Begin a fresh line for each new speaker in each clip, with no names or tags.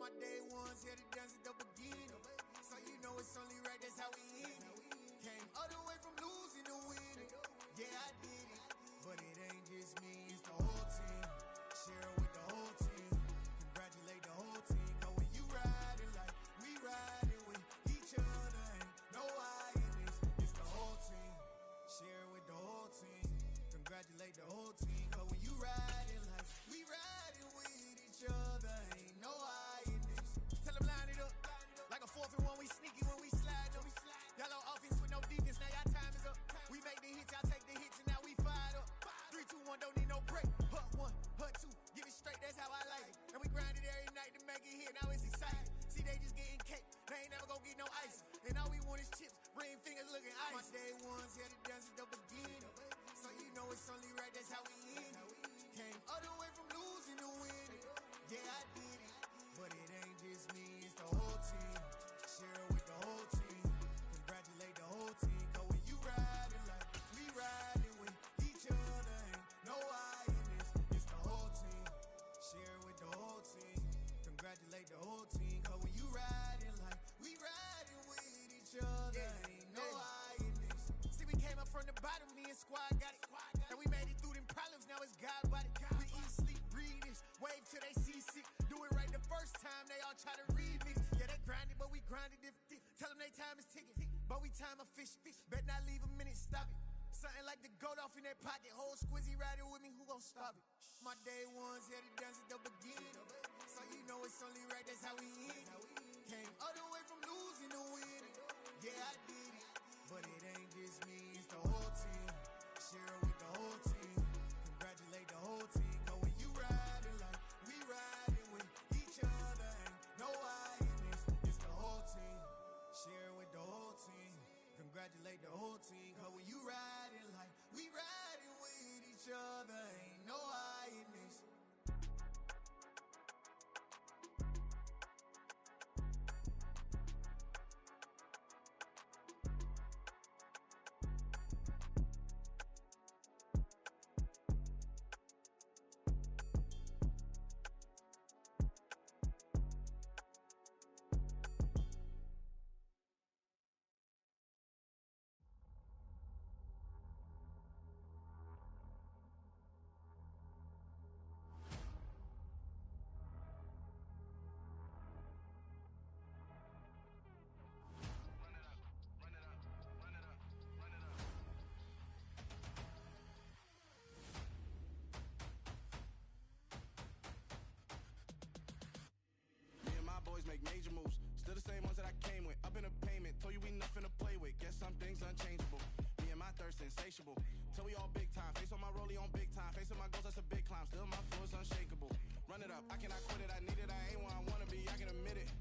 My day ones here to dance at the beginning. So you know it's only right, that's how we end it. Came all the way from losing to winning. Yeah, I did it. But it ain't just me, it's the whole team. Share it with the whole team. Congratulate the whole team. Cause when you riding like we riding with each other, ain't no I in this. It's the whole team. Share it with the whole team. Congratulate the whole team. Cause when you riding like we riding with each other, ain't no I in this. Tell them line it up. Like a 4th and 1, we sneaky when we slide up. Y'all on offense with no defense, now y'all time is up. We make the hits, y'all take the hits, and now we fired up. 3, 2, 1, don't need no break. Hut 1, hut 2, give it straight, that's how I like it. And we grind it every night to make it here, now it's exciting. See, they just getting cake, they ain't never gonna get no ice. And all we want is chips, ring fingers looking ice. My day ones here to dance at the beginning. So you know it's only right, that's how we end it. Came all the way from losing to winning. Yeah, I did it. But it ain't just me, it's the whole team. Share it with the whole team. Congratulate the whole team. Cause when you riding like we riding with each other, ain't no I in this. It's the whole team. Share it with the whole team. Congratulate the whole team. Cause when you riding like we riding with each other, ain't no I in this. See, we came up from the bottom, me and squad got it. And we made it through them problems, now it's God body. We eat, sleep, breathe this, wave till they see sick. Do it right the first time, they all try to remix. Yeah, they grinded, but we grinded different. Tell them they time is ticking, but we time a fish. Bet not leave a minute, stop it. Something like the goat off in their pocket. Whole squizzy riding with me, who gon' stop it? My day ones here to dance at the beginning. So you know it's only right, that's how we end it. Came all the way from losing to winning. Yeah, I did it. But it ain't just me, it's the whole team. Share it with the whole team. Congratulate the whole team. Cause when you riding like we riding with each other, ain't no I in this. It's the whole team. Share it with the whole team. Congratulate the whole team. Cause when you riding like we riding with each other, ain't no I in this.
Boys make major moves, still the same ones that I came with. Up in the payment, told you we nothing to play with. Guess some things unchangeable. Me and my thirst insatiable. Till we all big time. Face on my rollie on big time. Facing my goals, that's a big climb. Still my flow is unshakable. Run it up, I cannot quit it. I need it, I ain't where I wanna be. I can admit it.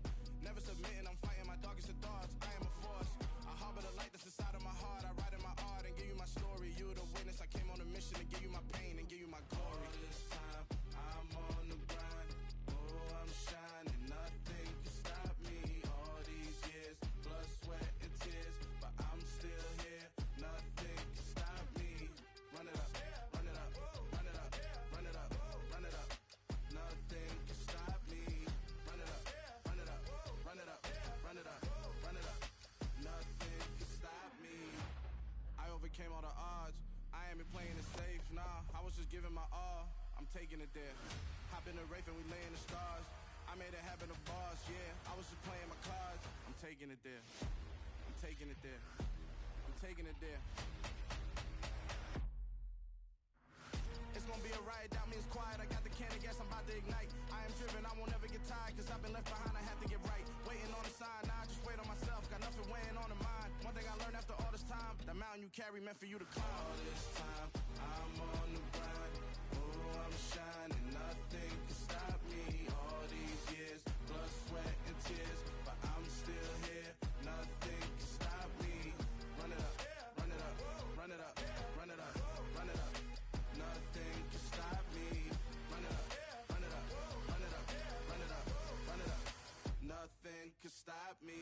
Never submitting, I'm fighting my darkest of thoughts. I am a force. I harbor the light that's inside of my heart. I write in my art and give you my story. You the witness. I came on a mission to give you my pain and give you my glory. All this time, I'm on the grind. Oh, I'm shining. Nothing can stop me. All these years, blood, sweat, and tears, but I'm still here. Nothing can stop me. Run it up, run it up, run it up, run it up, run it up. Nothing can stop me. Run it up, run it up, run it up, run it up, run it up. Nothing can stop me. I overcame all the odds. I ain't been playing it safe, nah. I was just giving my all. I'm taking it there. Hop in the Wraith and we lay in the stars. I made it happen to boss, yeah. I was just playing my cards. I'm taking it there. I'm taking it there. I'm taking it there. It's gonna be a riot, that means quiet. I got the can of gas, I'm about to ignite. I am driven, I won't ever get tired, cause I've been left behind, I have to get right. Waiting on the sign, now I just wait on myself. Got nothing weighing on the mind. One thing I learned after all this time, the mountain you carry meant for you to climb. All this time, I'm on the grind. Oh, I'm shining, nothing can stop me. All these years, blood, sweat, and tears, but I'm still here. Nothing can stop me. Run it up, run it up, run it up, run it up, run it up. Nothing can stop me. Run it up, run it up, run it up, run it up, run it up. Nothing can stop me.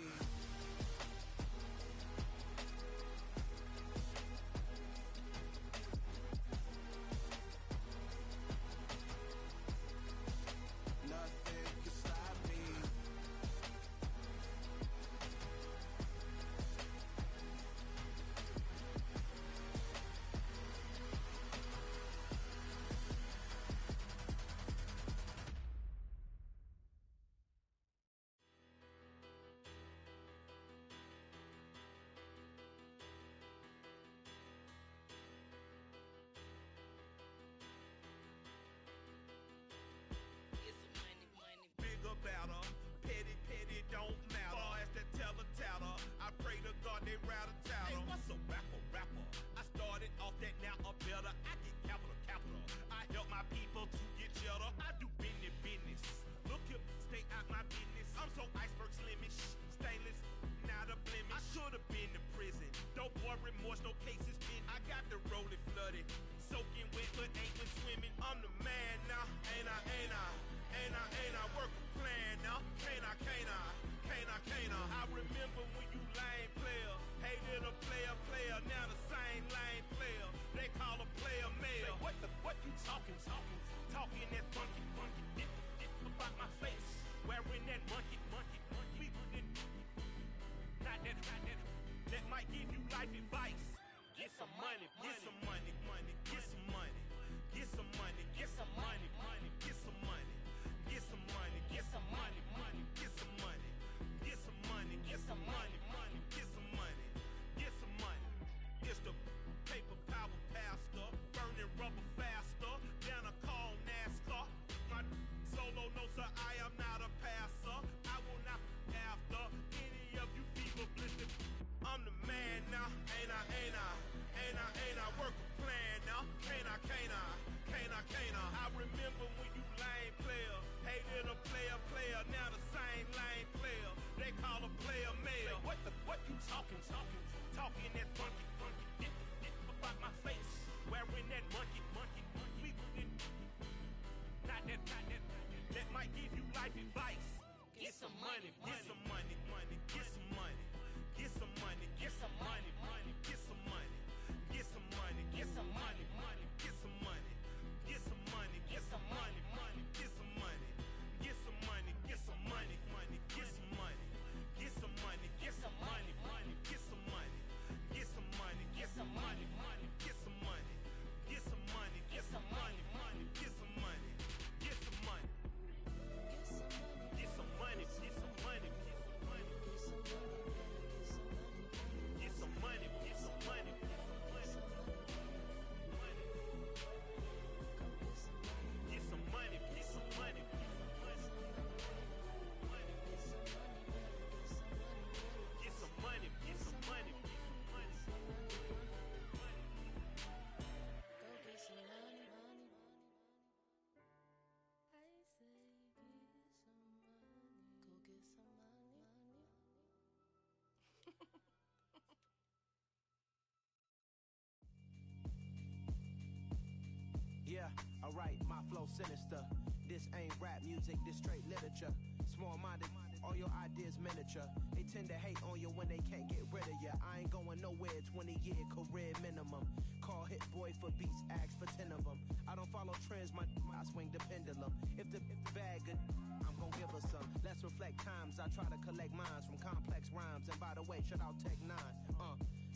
sinister. This ain't rap music, this straight literature. Small-minded, all your ideas miniature. They tend to hate on you when they can't get rid of you. I ain't going nowhere, 20-year career minimum. Call hit boy for beats, ask for 10 of them. I don't follow trends, I swing the pendulum. If the bag good, I'm gon' give her some. Let's reflect times, I try to collect minds from complex rhymes. And by the way, shout out Tech 9.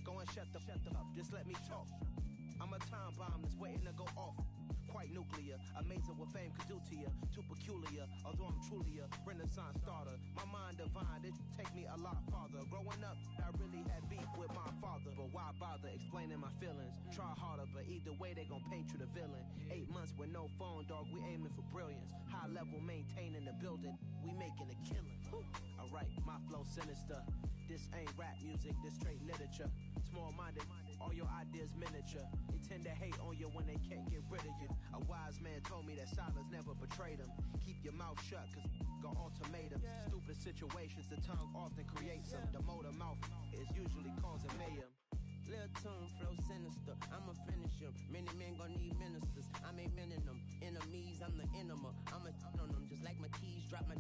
Go and shut the up, just let me talk. I'm a time bomb that's waiting to go off. Quite nuclear, amazing what fame could do to you. Too peculiar, although I'm truly a renaissance starter. My mind divine, it take me a lot farther. Growing up, I really had beef with my father. But why bother explaining my feelings? Try harder, but either way they gon' paint you the villain. 8 months with no phone, dog, we aiming for brilliance. High level maintaining the building, we making a killing. Alright, my flow sinister. This ain't rap music, this straight literature. Small-minded, all your ideas miniature. They tend to hate on you when they can't get rid of you. A wise man told me that silence never betrayed him. Keep your mouth shut, cause got ultimatums. Stupid situations, the tongue often creates them. The motor mouth is usually causing mayhem.
Lil' tune, flow sinister, I'ma finish him. Many men gon' need ministers, I'm aiming them. Enemies, I'm the enema, I'ma on them. Just like my keys, drop my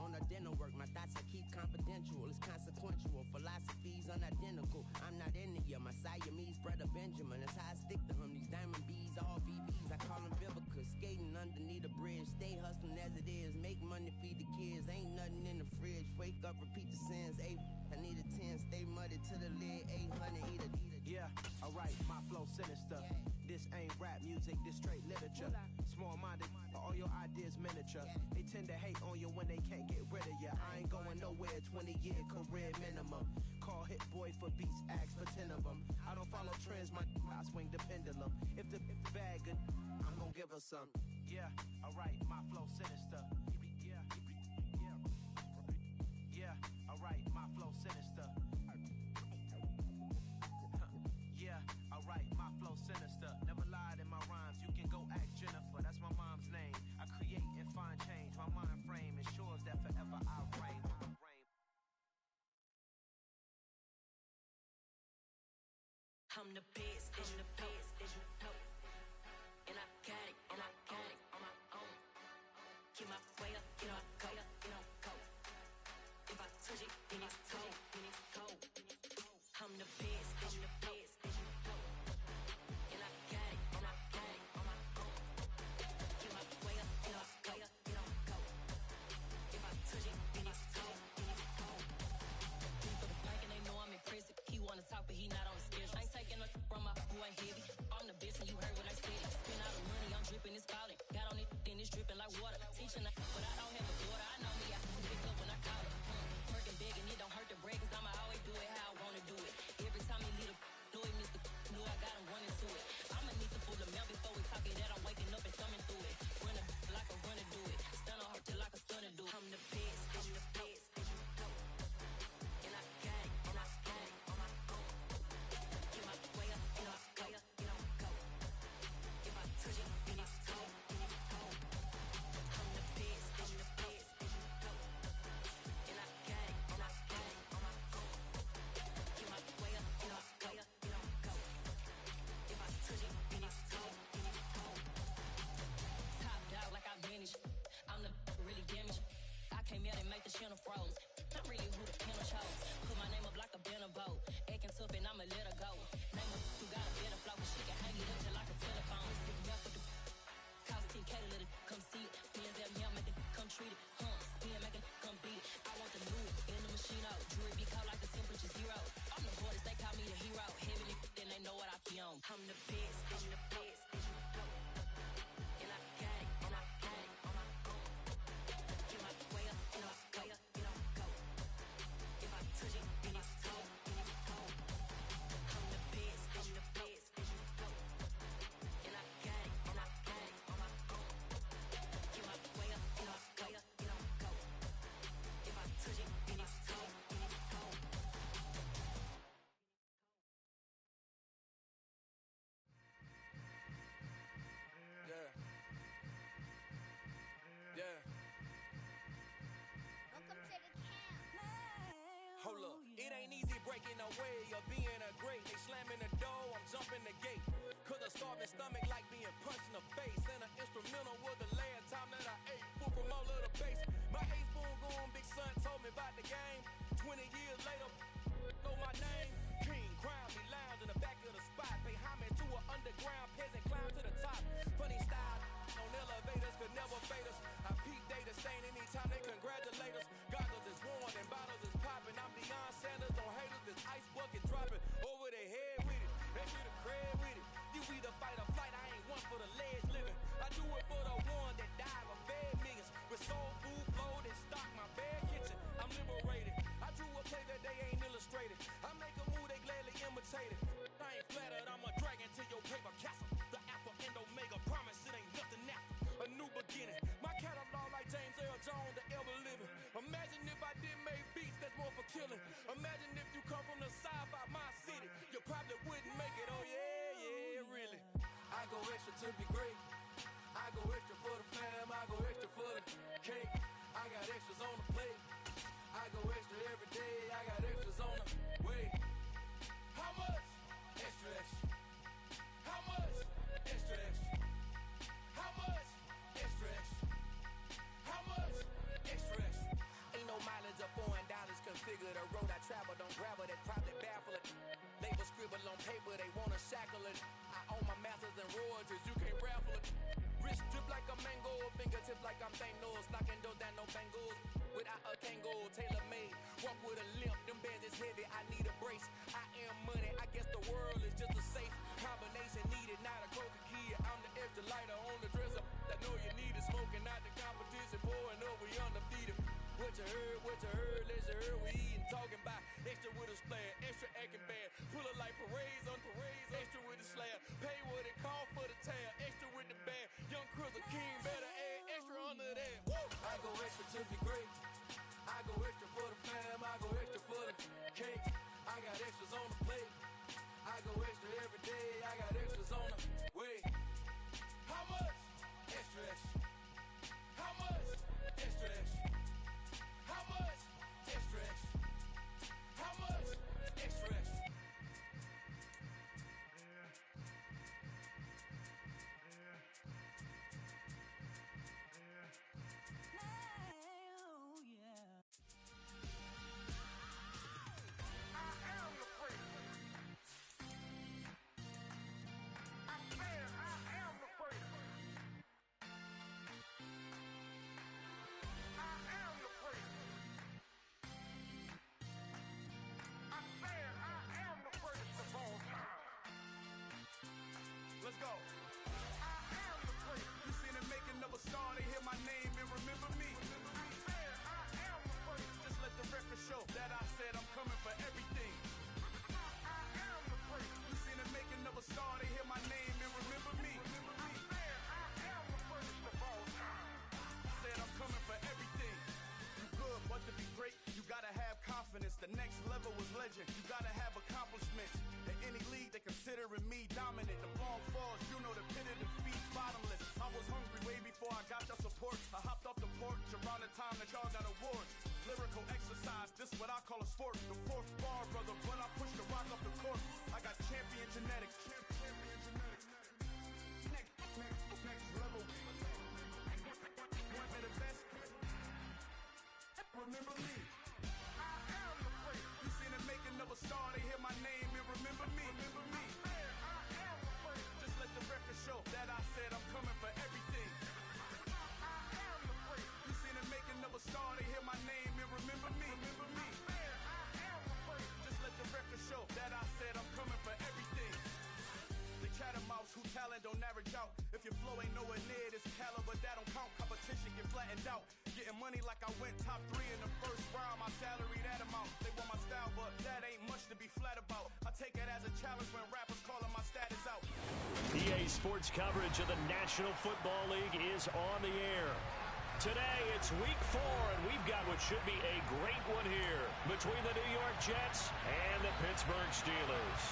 on a dinner work. My thoughts I keep confidential, it's consequential. Philosophies unidentical, I'm not into you. My Siamese brother Benjamin, that's how I stick to him. These diamond bees, all BBs, I call them Vivica. Skating underneath a bridge, stay hustling as it is. Make money, feed the kids, ain't nothing in the fridge. Wake up, repeat the sins, I need a 10, stay muddy to the lid, 800, eat a.
Yeah, alright, my flow sinister. This ain't rap music, this straight literature. Small-minded, all your ideas miniature. They tend to hate on you when they can't get rid of you. I ain't going nowhere, 20-year career minimum. Call hit boy for beats, ask for 10 of them. I don't follow trends, I swing the pendulum. If the bag good, I'm gon' give her some. Yeah, alright, my flow sinister. Yeah, alright, my flow sinister. Yeah, alright, my flow sinister. Never lied in my rhymes, you can go ask Jennifer, that's my mom's name. I create and find change, my mind frame ensures that forever I reign.
I'm the best, as you know. And I got it, on my own. Get my way up, get on go. If I touch it, then it's cold. I'm the best, as you know. And I got it, on my own. Get my way up, get on go. If I touch it, then it's cold. For the bike and they know I'm impressive. He wanna talk, but he not on the schedule. I ain't taking no from my who ain't heavy. I'm the best and you heard what I said. Spend all the money, I'm dripping, it's falling. Got on it, then it's dripping like water. Teaching but I don't have a daughter. I know me, I can pick up when I call her. Working big and it don't hurt to break, cause I'ma always do it how I wanna do it. Every time he lead a know it, Mr. Knew I got him running to it. I'ma need to pull the mail before we talk it that I'm waking up and thumbing through it. Run a like a runner do it. Stun on her till like a stunner do it. I'm the best, as you know. And I got it, on my own. Get my way up, get on go. If I touch it, then it's cold. I'm the best, as you know. And I got it, on my own. Get my way up, get on go. If I touch it, then it's cold. Top dog like I manage. I'm the really damaged. I came out and make the channel froze. I'm really who the piano chose. Put my name up like a banner boat. Acting tough and I'ma let her go. Name her who got a better flow, but she can hang it up just like a telephone. Stick me up with the cost 10K to let it come see it. Hands down here, make it come treat it. Spin, make it come beat it. I want the new in the machine out. Jewelry be cold like the temperature 0. I'm the hardest, they call me the hero. Heaven it, then they know what I be on. I'm the best, as you know. And I got it, on my own. Get my way up, get on go. If I touch it, then it's cold. I'm the best, as you know. And I got it, on my own. Get my way up, get on go. If I touch it, then it's cold.
levitated. I ain't flattered, I'm a dragon to your paper castle. The alpha and omega, promise it ain't nothing after. A new beginning. My catalog like James Earl Jones, the ever living. Imagine if I did make beats that's more for killing. Imagine if you come from the side by my city, you probably wouldn't make it. Oh yeah, really. I go extra to be great. I go extra for the fam, I go extra for the cake. I got extras on the plate. I go extra every day, I got extras on the way. How much? Extra, extra. How much? Extra, extra. How much? Extra, extra. How much? Extra, extra. Ain't no mileage of $4 configure the road I travel. Don't gravel that probably baffle it. Label scribble on paper, they wanna shackle it. I own my masters and royalties, you can't raffle it. Wrist drip like a mango, fingertips like I'm Thanos. Knocking those down, no bangles. Without a Kango, tailor-made. Walk with a limp, them bands is heavy, I need a brace. I am money, I guess the world is just a safe combination needed, not a coca key. I'm the extra lighter on the dresser. I know you need it, smoking out the competition, pouring up, we undefeated. What you heard, let's you heard, we eating, talking about extra with a splash, extra acting bad. Pull it like parades on parades, extra with the slab. Pay what it cost for the tab, extra with the band. Young Cruz, a king, better add extra under that. Woo! I go extra to be great. I go extra for the fam, I go extra for the cake. I got extras on the plate. I go extra every day, I got extras on the way. How much? Extra, extra. How much? Extra, extra. How much? Extra, extra. How much? Extra, extra. Let's go. I am the great. You seen the making of a star, they hear my name and remember me. I am the great. Just let the record show that I said I'm coming for everything. I am the great. You seen the making of a star, they hear my name and remember me. I am the greatest of all time. Said I'm coming for everything. You good, but to be great, you gotta have confidence. The next level was legend. You gotta have accomplishments. In any league, they considering me dominant. The long falls, you know the pit of defeat, bottomless. I was hungry way before I got the support. I hopped off the porch around the time that y'all got awards. Lyrical exercise, this what I call a sport. The fourth bar, brother, when I push the rock up the court. I got champion genetics. Champion genetics. Next level. One of the best. Remember me. I am the great. You seen the making of a star, they hear my name and remember me. Remember me. I am the great. Just let the record show that I said I'm coming for everything. I am the great. You seen the making of a star, they hear my name and remember me. Remember me. I am the great. Just let the record show that I said I'm coming for everything. They chattermouths who talent don't average out. If your flow ain't nowhere near this caliber, that don't count. Competition get flattened out. Getting money like I went top 3 in the first round. My salary that amount. They want my style, but that ain't much to be flat about. I take it as a challenge when rappers calling my status out.
EA Sports coverage of the National Football League is on the air. Today, it's week 4, and we've got what should be a great one here between the New York Jets and the Pittsburgh Steelers.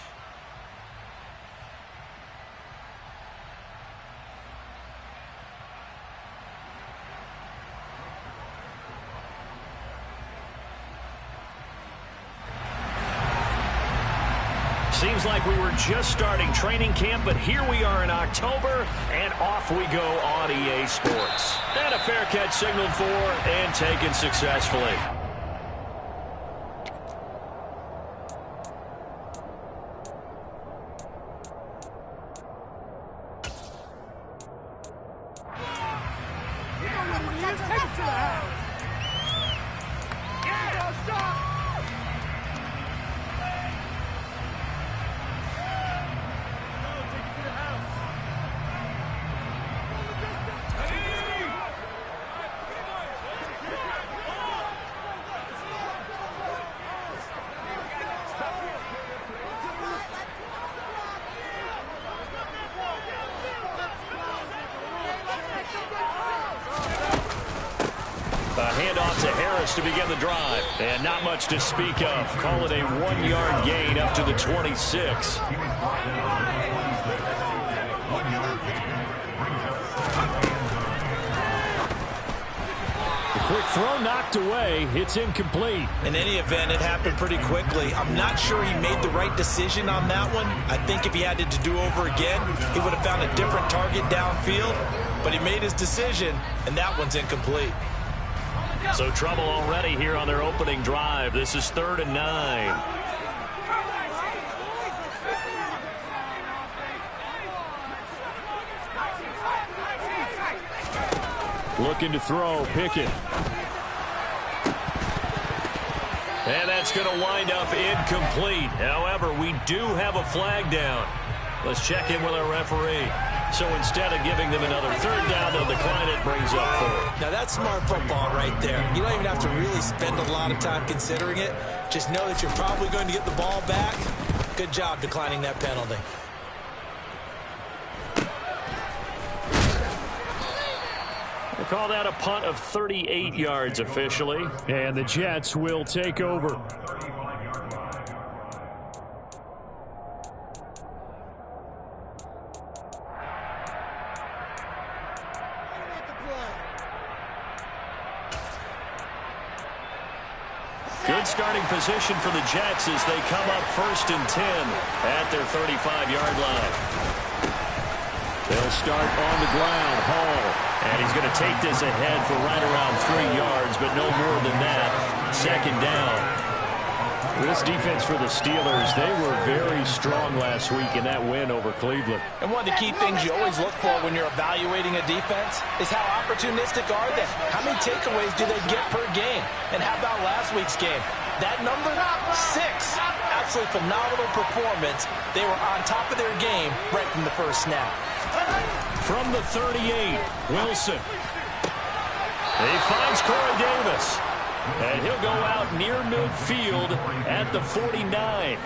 Seems like we were just starting training camp, but here we are in October, and off we go on EA Sports. And a fair catch signaled for and taken successfully. Harris to begin the drive. And not much to speak of. Call it a 1-yard gain up to the 26. Quick throw knocked away. It's incomplete.
In any event, it happened pretty quickly. I'm not sure he made the right decision on that one. I think if he had to do over again, he would have found a different target downfield. But he made his decision, and that one's incomplete.
So trouble already here on their opening drive. This is 3rd and 9. Looking to throw, Pickett. And that's going to wind up incomplete. However, we do have a flag down. Let's check in with our referee. So instead of giving them another 3rd down, they'll decline it, brings up 4th.
Now that's smart football right there. You don't even have to really spend a lot of time considering it. Just know that you're probably going to get the ball back. Good job declining that penalty.
They call that a punt of 38 yards officially.
And the Jets will take over.
Good starting position for the Jets as they come up 1st and 10 at their 35-yard line. They'll start on the ground. Hall. And he's going to take this ahead for right around 3 yards, but no more than that. 2nd down.
This defense for the Steelers, they were very strong last week in that win over Cleveland.
And one of the key things you always look for when you're evaluating a defense is how opportunistic are they? How many takeaways do they get per game? And how about last week's game? That number, 6. Absolutely phenomenal performance. They were on top of their game right from the first snap.
From the 38, Wilson. He finds Corey Davis. And he'll go out near midfield at the 49.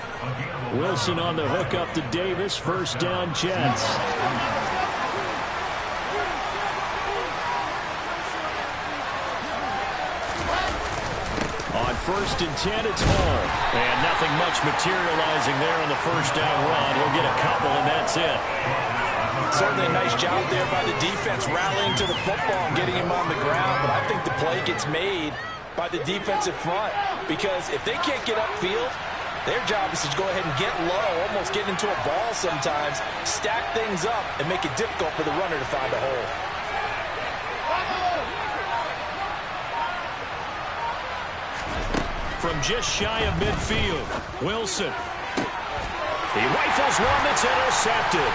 Wilson on the hook up to Davis. 1st down, Jets.
On 1st and 10, it's Hall. And nothing much materializing there on the 1st down run. He'll get a couple, and that's it.
Certainly a nice job there by the defense rallying to the football and getting him on the ground. But I think the play gets made by the defensive front, because if they can't get upfield, their job is to go ahead and get low, almost get into a ball sometimes, stack things up, and make it difficult for the runner to find a hole.
From just shy of midfield, Wilson. He rifles one that's intercepted.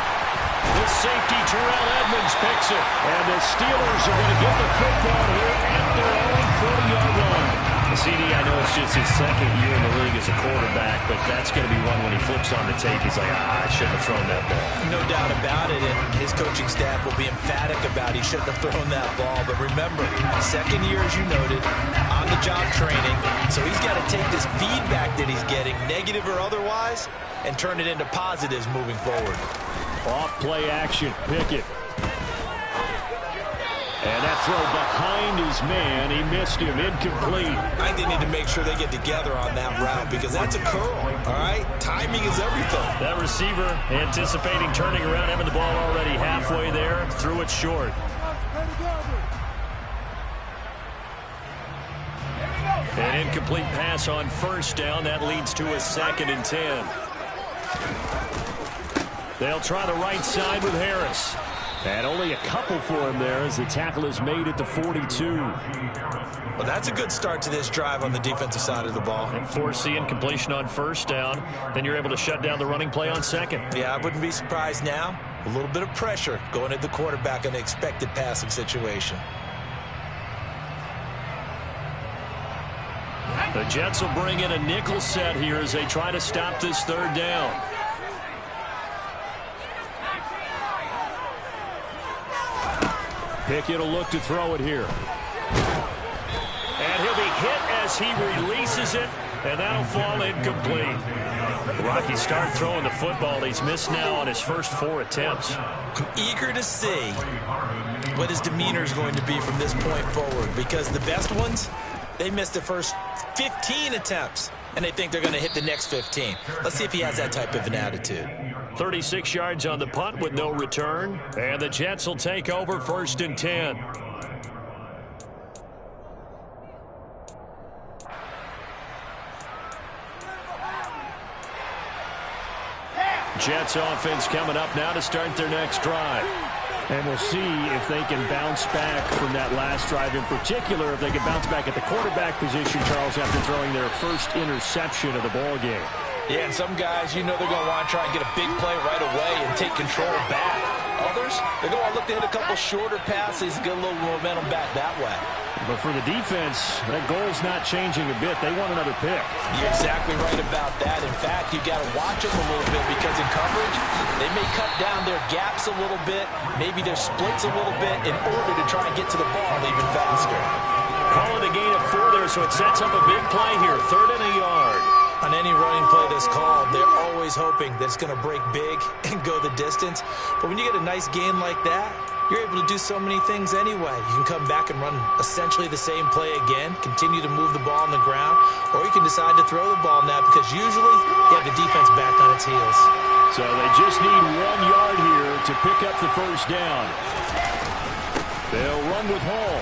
The safety, Terrell Edmonds, picks it.
And the Steelers are going to get the football here at their own 40-yard line.
CD, I know it's just his 2nd year in the league as a quarterback, but that's going to be one when he flips on the tape. He's like, I shouldn't have thrown that ball.
No doubt about it, and his coaching staff will be emphatic about he shouldn't have thrown that ball. But remember, 2nd year, as you noted, on-the-job training. So he's got to take this feedback that he's getting, negative or otherwise, and turn it into positives moving forward.
Off play action, Pickett.
And that throw behind his man, he missed him, incomplete.
I think they need to make sure they get together on that route, because that's a curl, all right? Timing is everything.
That receiver anticipating turning around, having the ball already halfway there, threw it short. An incomplete pass on 1st down. That leads to a 2nd and 10. They'll try the right side with Harris.
And only a couple for him there as the tackle is made at the 42.
Well, that's a good start to this drive on the defensive side of the ball.
And force the incompletion on 1st down. Then you're able to shut down the running play on 2nd.
Yeah, I wouldn't be surprised now. A little bit of pressure going at the quarterback in the expected passing situation.
The Jets will bring in a nickel set here as they try to stop this 3rd down.
Pickett will look to throw it here.
And he'll be hit as he releases it, and that'll fall incomplete. Rocky start throwing the football. He's missed now on his first 4 attempts.
I'm eager to see what his demeanor is going to be from this point forward, because the best ones, They missed the first 15 attempts, and they think they're going to hit the next 15. Let's see if he has that type of an attitude.
36 yards on the punt with no return. And the Jets will take over 1st and 10. Jets offense coming up now to start their next drive. And we'll see if they can bounce back from that last drive in particular, if they can bounce back at the quarterback position, Charles, after throwing their first interception of the ball game.
Yeah, and some guys, you know they're going to want to try and get a big play right away and take control back. Others, they're going to look to hit a couple shorter passes, get a little momentum back that way.
But for the defense, that goal's not changing a bit. They want another pick.
You're exactly right about that. In fact, you've got to watch them a little bit because in coverage, they may cut down their gaps a little bit, maybe their splits a little bit in order to try and get to the ball even faster.
Call it a gain of 4 there, so it sets up a big play here. 3rd and a yard.
On any running play that's called, they're always hoping that it's going to break big and go the distance. But when you get a nice gain like that, you're able to do so many things anyway. You can come back and run essentially the same play again, continue to move the ball on the ground, or you can decide to throw the ball now because usually you have the defense back on its heels.
So they just need 1 yard here to pick up the first down. They'll run with Hall.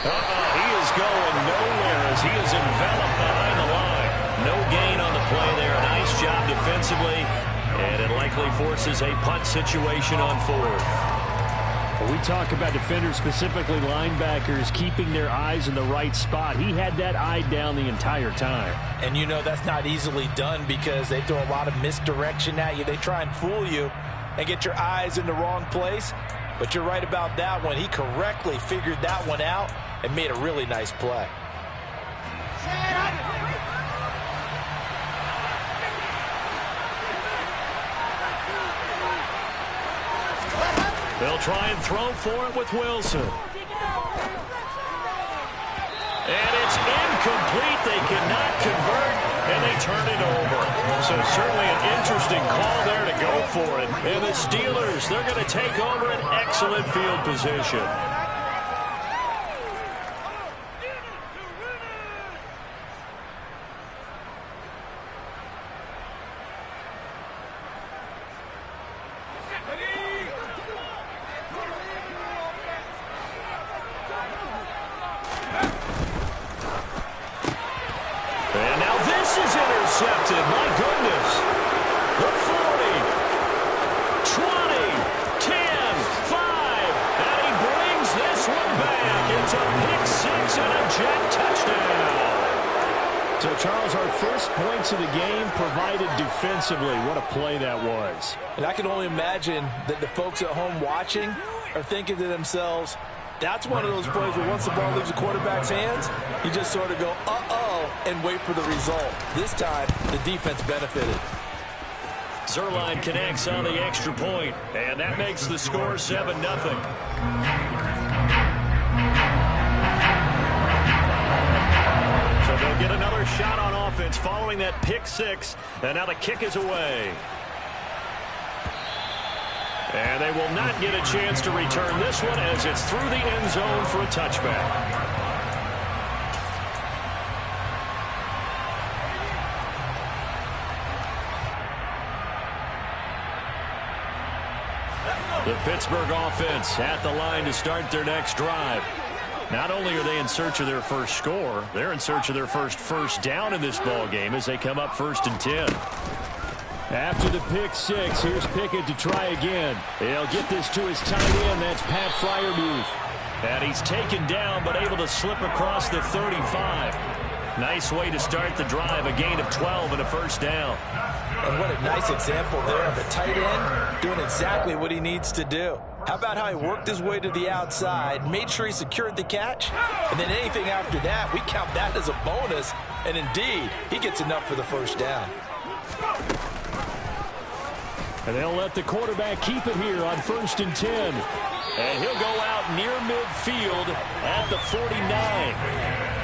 He is going nowhere as he is enveloped behind the line. No gain on the play there. Nice job defensively. And it likely forces a punt situation on 4th. We talk about defenders, specifically linebackers, keeping their eyes in the right spot. He had that eye down the entire time.
And you know that's not easily done because they throw a lot of misdirection at you. They try and fool you and get your eyes in the wrong place. But you're right about that one. He correctly figured that one out and made a really nice play.
They'll try and throw for it with Wilson. And it's incomplete. They cannot convert, and they turn it over. So certainly an interesting call there to go for it. And the Steelers, they're going to take over an excellent field position. Intercepted, my goodness. The 40, 20, 10, 5, and he brings this one back. It's a pick 6 and a Jet touchdown. So, Charles, our first points of the game provided defensively. What a play that was.
And I can only imagine that the folks at home watching are thinking to themselves, that's one of those plays where once the ball leaves the quarterback's hands, you just sort of go, uh-oh, and wait for the result. This time, the defense benefited.
Zerline connects on the extra point, and that makes the score 7-0. So they'll get another shot on offense following that pick 6, and now the kick is away. And they will not get a chance to return this one as it's through the end zone for a touchback. The Pittsburgh offense at the line to start their next drive. Not only are they in search of their first score, they're in search of their first down in this ball game as they come up 1st and 10. After the pick 6, here's Pickett to try again. He'll get this to his tight end. That's Pat Freiermuth. And he's taken down but able to slip across the 35. Nice way to start the drive. A gain of 12 and a first down.
And what a nice example there of a tight end doing exactly what he needs to do. How about how he worked his way to the outside, made sure he secured the catch, and then anything after that, we count that as a bonus. And indeed, he gets enough for the first down.
And they'll let the quarterback keep it here on 1st and 10. And he'll go out near midfield at the 49.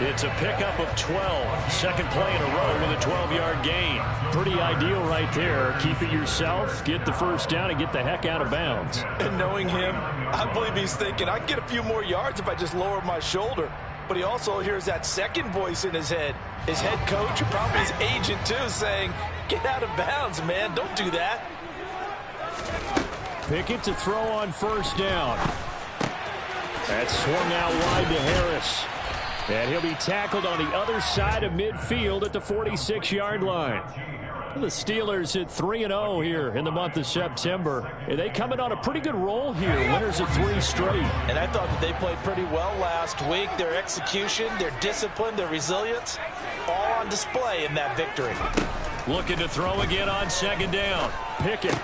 It's a pickup of 12. Second play in a row with a 12-yard gain. Pretty ideal right there. Keep it yourself, get the first down, and get the heck out of bounds.
And knowing him, I believe he's thinking, I can get a few more yards if I just lower my shoulder. but he also hears that second voice in his head. His head coach, and probably his agent too, saying, get out of bounds, man. Don't do that.
Pickett to throw on first down. That's swung out wide to Harris. And he'll be tackled on the other side of midfield at the 46-yard line. The Steelers at 3-0 here in the month of September. They coming on a pretty good roll here. Winners of 3 straight.
And I thought that they played pretty well last week. Their execution, their discipline, their resilience, all on display in that victory.
Looking to throw again on second down. Pickett.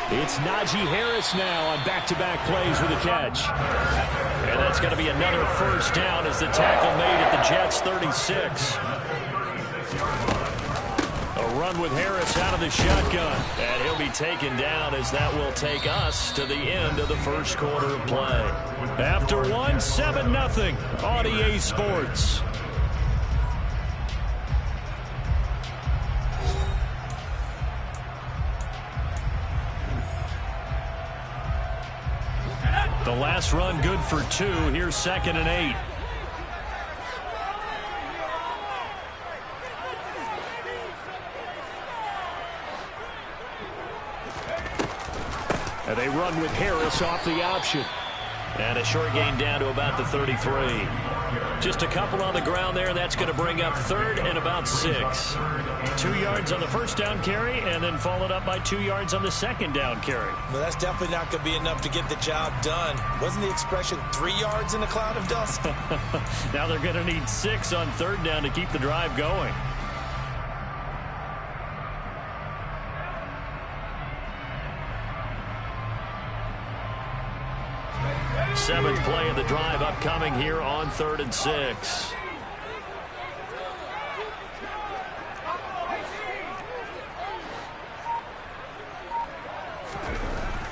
It's Najee Harris now on back-to-back plays with a catch. And that's going to be another first down as the tackle made at the Jets' 36. A run with Harris out of the shotgun. And he'll be taken down as that will take us to the end of the first quarter of play. After one, 7-0 on EA Sports. The last run good for 2. Here's 2nd and 8. And they run with Harris off the option. And a short gain down to about the 33. Just a couple on the ground there. That's going to bring up 3rd and about 6. 2 yards on the first down carry, and then followed up by 2 yards on the second down carry.
Well, that's definitely not going to be enough to get the job done. Wasn't the expression 3 yards in a cloud of dust?
Now they're going to need 6 on 3rd down to keep the drive going. Seventh play of the drive upcoming here on 3rd and 6.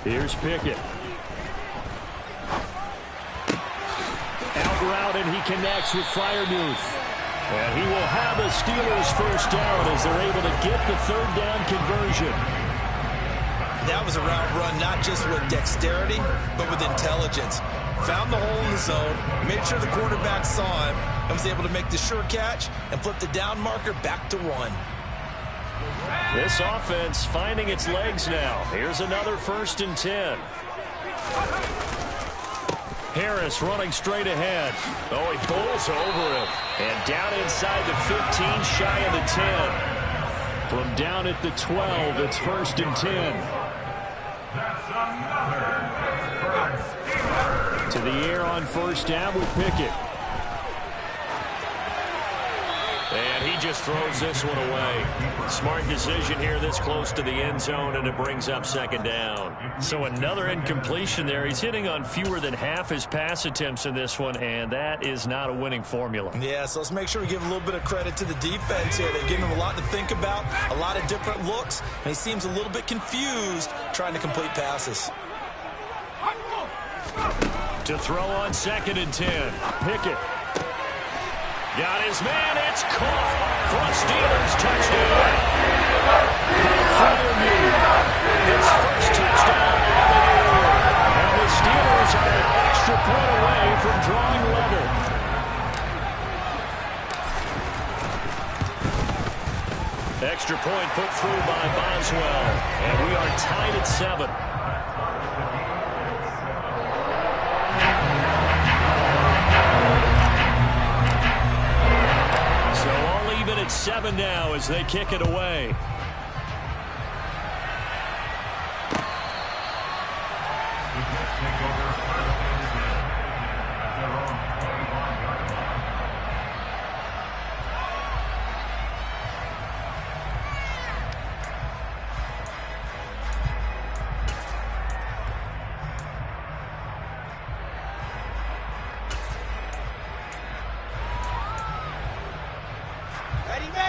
Here's Pickett. Out route, and he connects with Freiermuth. And he will have the Steelers first down as they're able to get the 3rd down conversion.
That was a route run not just with dexterity, but with intelligence. Found the hole in the zone, made sure the quarterback saw him, and was able to make the sure catch and flip the down marker back to 1.
This offense finding its legs now. Here's another 1st and 10. Harris running straight ahead. Oh, he bowls over him. And down inside the 15, shy of the 10. From down at the 12, it's 1st and 10. To the air on first down with Pickett. And he just throws this one away. Smart decision here this close to the end zone, and it brings up 2nd down. So another incompletion there. He's hitting on fewer than half his pass attempts in this one, and that is not a winning formula.
Yeah, so let's make sure we give a little bit of credit to the defense here. They've given him a lot to think about, a lot of different looks, and he seems a little bit confused trying to complete passes.
To throw on 2nd and 10. Pickett. Got his man. It's caught for a Steelers touchdown. His first touchdown on the year. And the Steelers are an extra point away from drawing level. Extra point put through by Boswell. And we are tied at 7. At 7 now as they kick it away.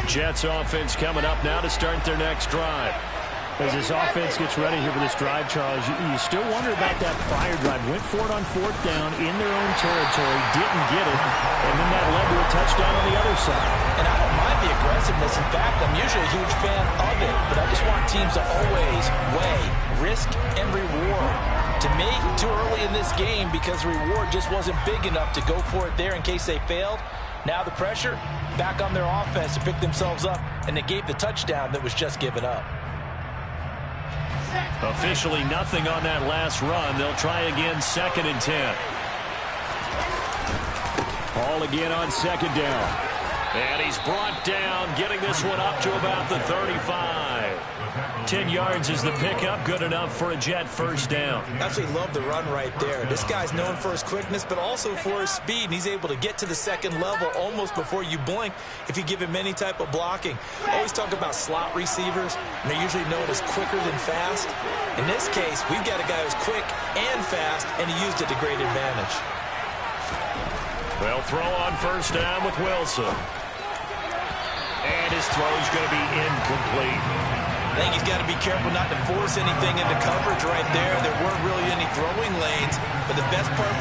Jets offense coming up now to start their next drive. As this offense gets ready here for this drive, Charles, you still wonder about that prior drive. Went for it on 4th down in their own territory, didn't get it, and then that led to a touchdown on the other side.
And I don't mind the aggressiveness. In fact, I'm usually a huge fan of it, but I just want teams to always weigh risk and reward. To To me, too early in this game because the reward just wasn't big enough to go for it there in case they failed. Now the pressure back on their offense to pick themselves up and negate the touchdown that was just given up.
Officially nothing on that last run. They'll try again, 2nd and 10. Ball again on 2nd down. And he's brought down, getting this one up to about the 35. 10 yards is the pickup, good enough for a Jet first down.
Absolutely love the run right there. This guy's known for his quickness, but also for his speed. And he's able to get to the second level almost before you blink if you give him any type of blocking. I always talk about slot receivers, and they're usually known as quicker than fast. In this case, we've got a guy who's quick and fast, and he used it to great advantage.
Well, throw on first down with Wilson. And his throw's going to be incomplete.
I think he's got to be careful not to force anything into coverage right there. There weren't really any throwing lanes, but the best part...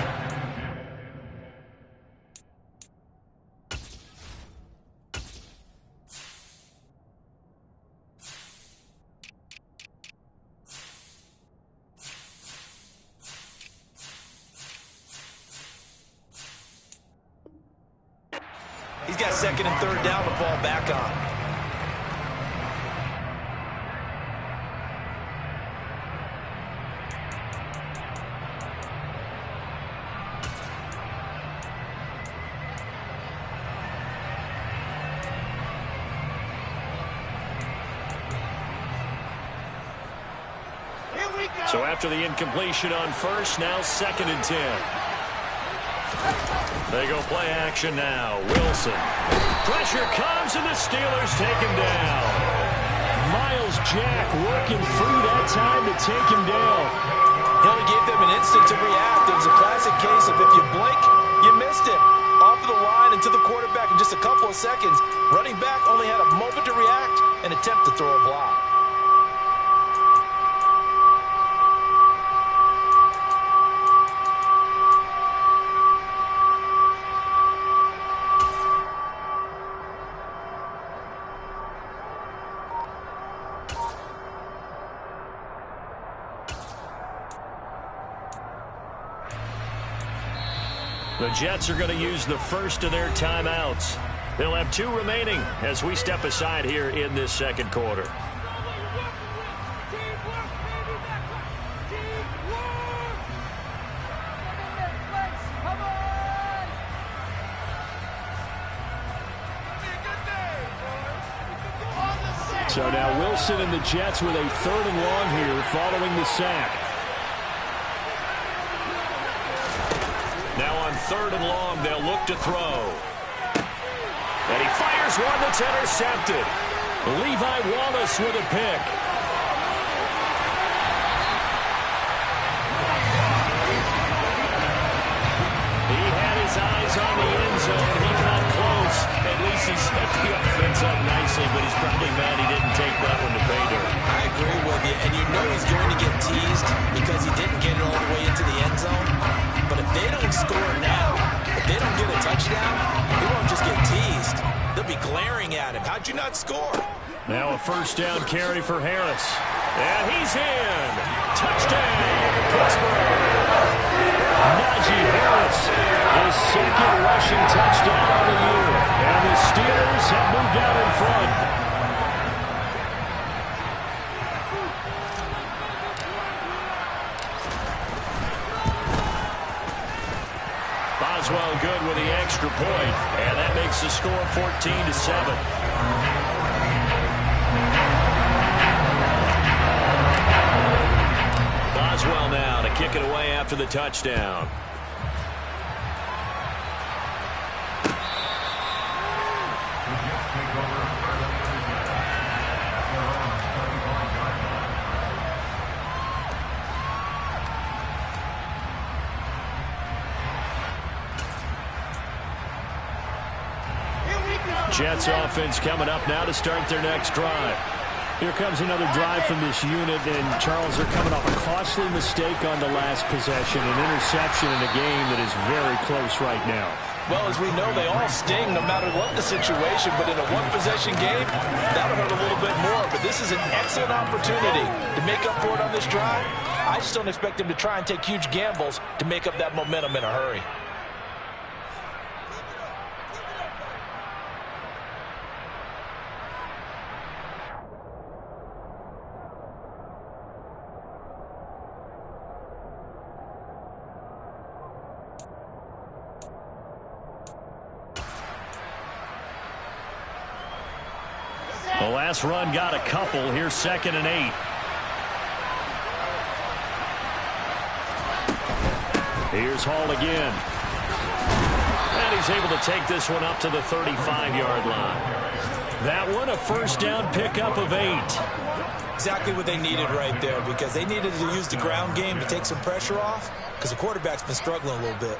He's got 2nd and 3rd down to fall back on.
So after the incompletion on first, now 2nd and 10. They go play action now. Wilson. Pressure comes, and the Steelers take him down. Miles Jack working through that time to take him down.
He only gave them an instant to react. It was a classic case of if you blink, you missed it. Off of the line and to the quarterback in just a couple of seconds. Running back only had a moment to react and attempt to throw a block.
The Jets are going to use the first of their timeouts. They'll have 2 remaining as we step aside here in this second quarter. So now Wilson and the Jets with a 3rd and long here following the sack. Now on 3rd and long, they'll look to throw. And he fires one that's intercepted. Levi Wallace with a pick. He had his eyes on the end zone. He got close. At least he set the offense up nicely, but he's probably mad he didn't take that one to pay dirt.
I agree with you, and you know he's going to get teased because he didn't get it all the way into the end zone. But if they don't score now, if they don't get a touchdown, he won't just get teased. They'll be glaring at him. How'd you not score?
Now a first down carry for Harris. And he's in. Touchdown, Pittsburgh. Najee Harris, his 2nd rushing touchdown of the year. And the Steelers have moved out in front. Boswell good with the extra point, and that makes the score 14-7. Boswell now to kick it away after the touchdown. Jets offense coming up now to start their next drive. Here comes another drive from this unit, and Charles, are coming off a costly mistake on the last possession, an interception in a game that is very close right now.
Well, as we know, they all sting no matter what the situation, but in a one-possession game, that'll hurt a little bit more. But this is an excellent opportunity to make up for it on this drive I just don't expect him to try and take huge gambles to make up that momentum in a hurry.
The last run got a couple. Here's 2nd and 8. Here's Hall again. And he's able to take this one up to the 35-yard line. That one, a first down pickup of 8.
Exactly what they needed right there, because they needed to use the ground game to take some pressure off, because the quarterback's been struggling a little bit.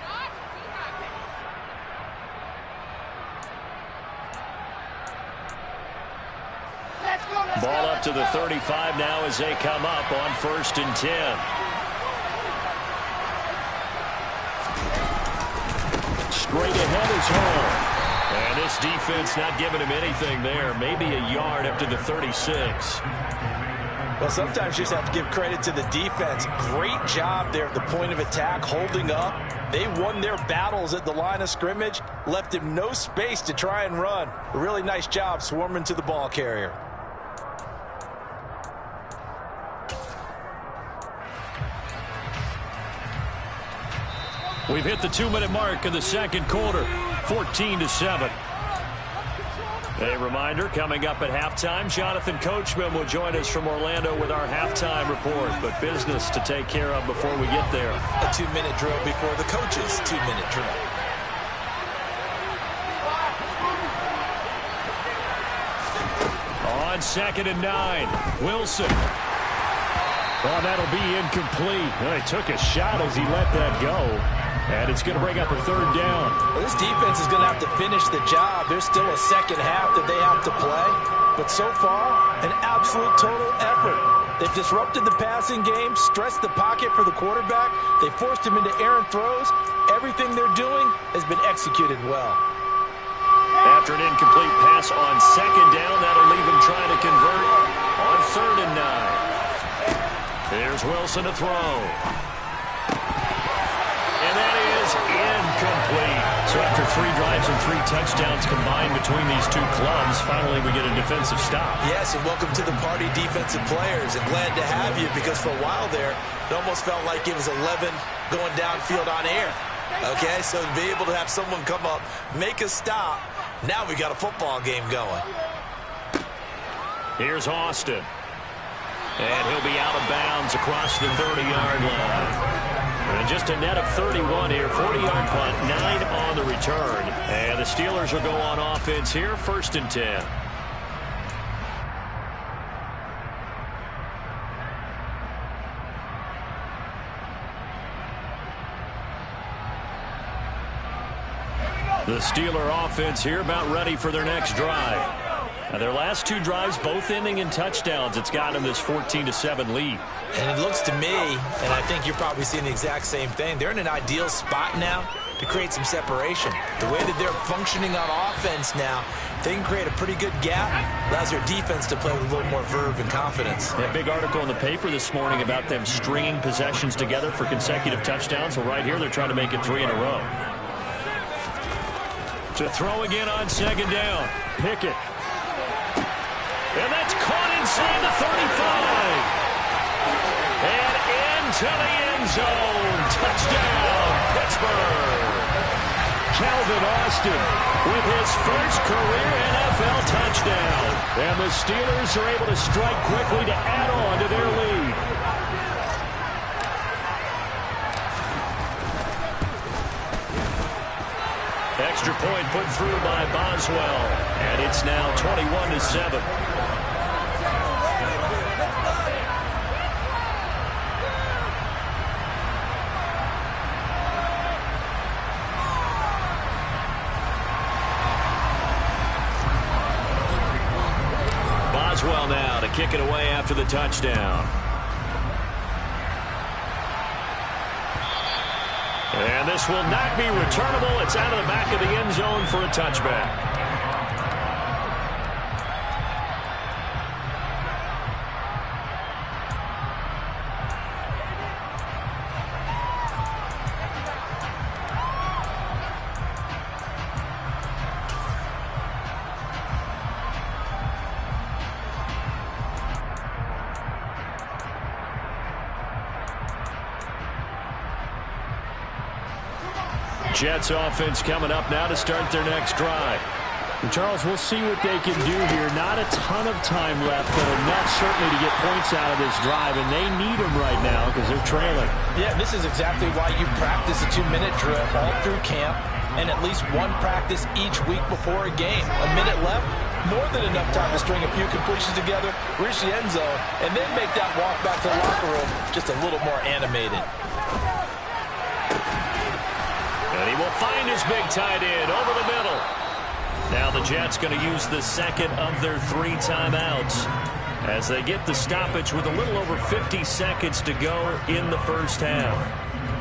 Ball up to the 35 now as they come up on 1st and 10. Straight ahead is Hall. And this defense not giving him anything there. Maybe a yard up to the 36.
Well, sometimes you just have to give credit to the defense. Great job there at the point of attack, holding up. They won their battles at the line of scrimmage, left him no space to try and run. A really nice job swarming to the ball carrier.
We've hit the 2-minute mark in the second quarter, 14-7. A reminder, coming up at halftime, Jonathan Coachman will join us from Orlando with our halftime report, but business to take care of before we get there.
A 2-minute drill before the coach's 2-minute drill.
On 2nd and 9, Wilson. Oh, that'll be incomplete. Well, he took a shot as he let that go. And it's going to bring up a 3rd down.
Well, this defense is going to have to finish the job. There's still a second half that they have to play. But so far, an absolute total effort. They've disrupted the passing game, stressed the pocket for the quarterback. They forced him into errant throws. Everything they're doing has been executed well.
After an incomplete pass on 2nd down, that'll leave him trying to convert on 3rd and 9. Here's Wilson to throw. And that is incomplete. So after 3 drives and 3 touchdowns combined between these two clubs, finally we get a defensive stop.
Yes, and welcome to the party, defensive players. And glad to have you, because for a while there, it almost felt like it was 11 going downfield on air. Okay, so to be able to have someone come up, make a stop, now we got a football game going.
Here's Austin. And he'll be out of bounds across the 30-yard line. And just a net of 31 here, 40-yard punt, 9 on the return. And the Steelers will go on offense here, 1st and 10. The Steeler offense here about ready for their next drive. Now, their last 2 drives, both ending in touchdowns. It's gotten them this 14-7 lead.
And it looks to me, and I think you're probably seeing the exact same thing, they're in an ideal spot now to create some separation. The way that they're functioning on offense now, they can create a pretty good gap. Allows their defense to play with a little more verve and confidence.
A big article in the paper this morning about them stringing possessions together for consecutive touchdowns. Well, right here, they're trying to make it 3 in a row. To throw again on 2nd down. Pickett. And that's caught inside the 35. And into the end zone. Touchdown, Pittsburgh. Calvin Austin with his first career NFL touchdown. And the Steelers are able to strike quickly to add on to their lead. Extra point put through by Boswell. And it's now 21-7. Boswell now to kick it away after the touchdown. And this will not be returnable. It's out of the back of the end zone for a touchback.
Jets offense coming up now to start their next drive.
And Charles, we'll see what they can do here. Not a ton of time left, but enough certainly to get points out of this drive, and they need them right now because they're trailing.
Yeah, this is exactly why you practice a 2-minute drill all through camp and at least one practice each week before a game. A minute left, more than enough time to string a few completions together, reach the end zone, and then make that walk back to the locker room just a little more animated.
And he will find his big tight end over the middle. Now the Jets going to use the second of their 3 timeouts as they get the stoppage with a little over 50 seconds to go in the first half.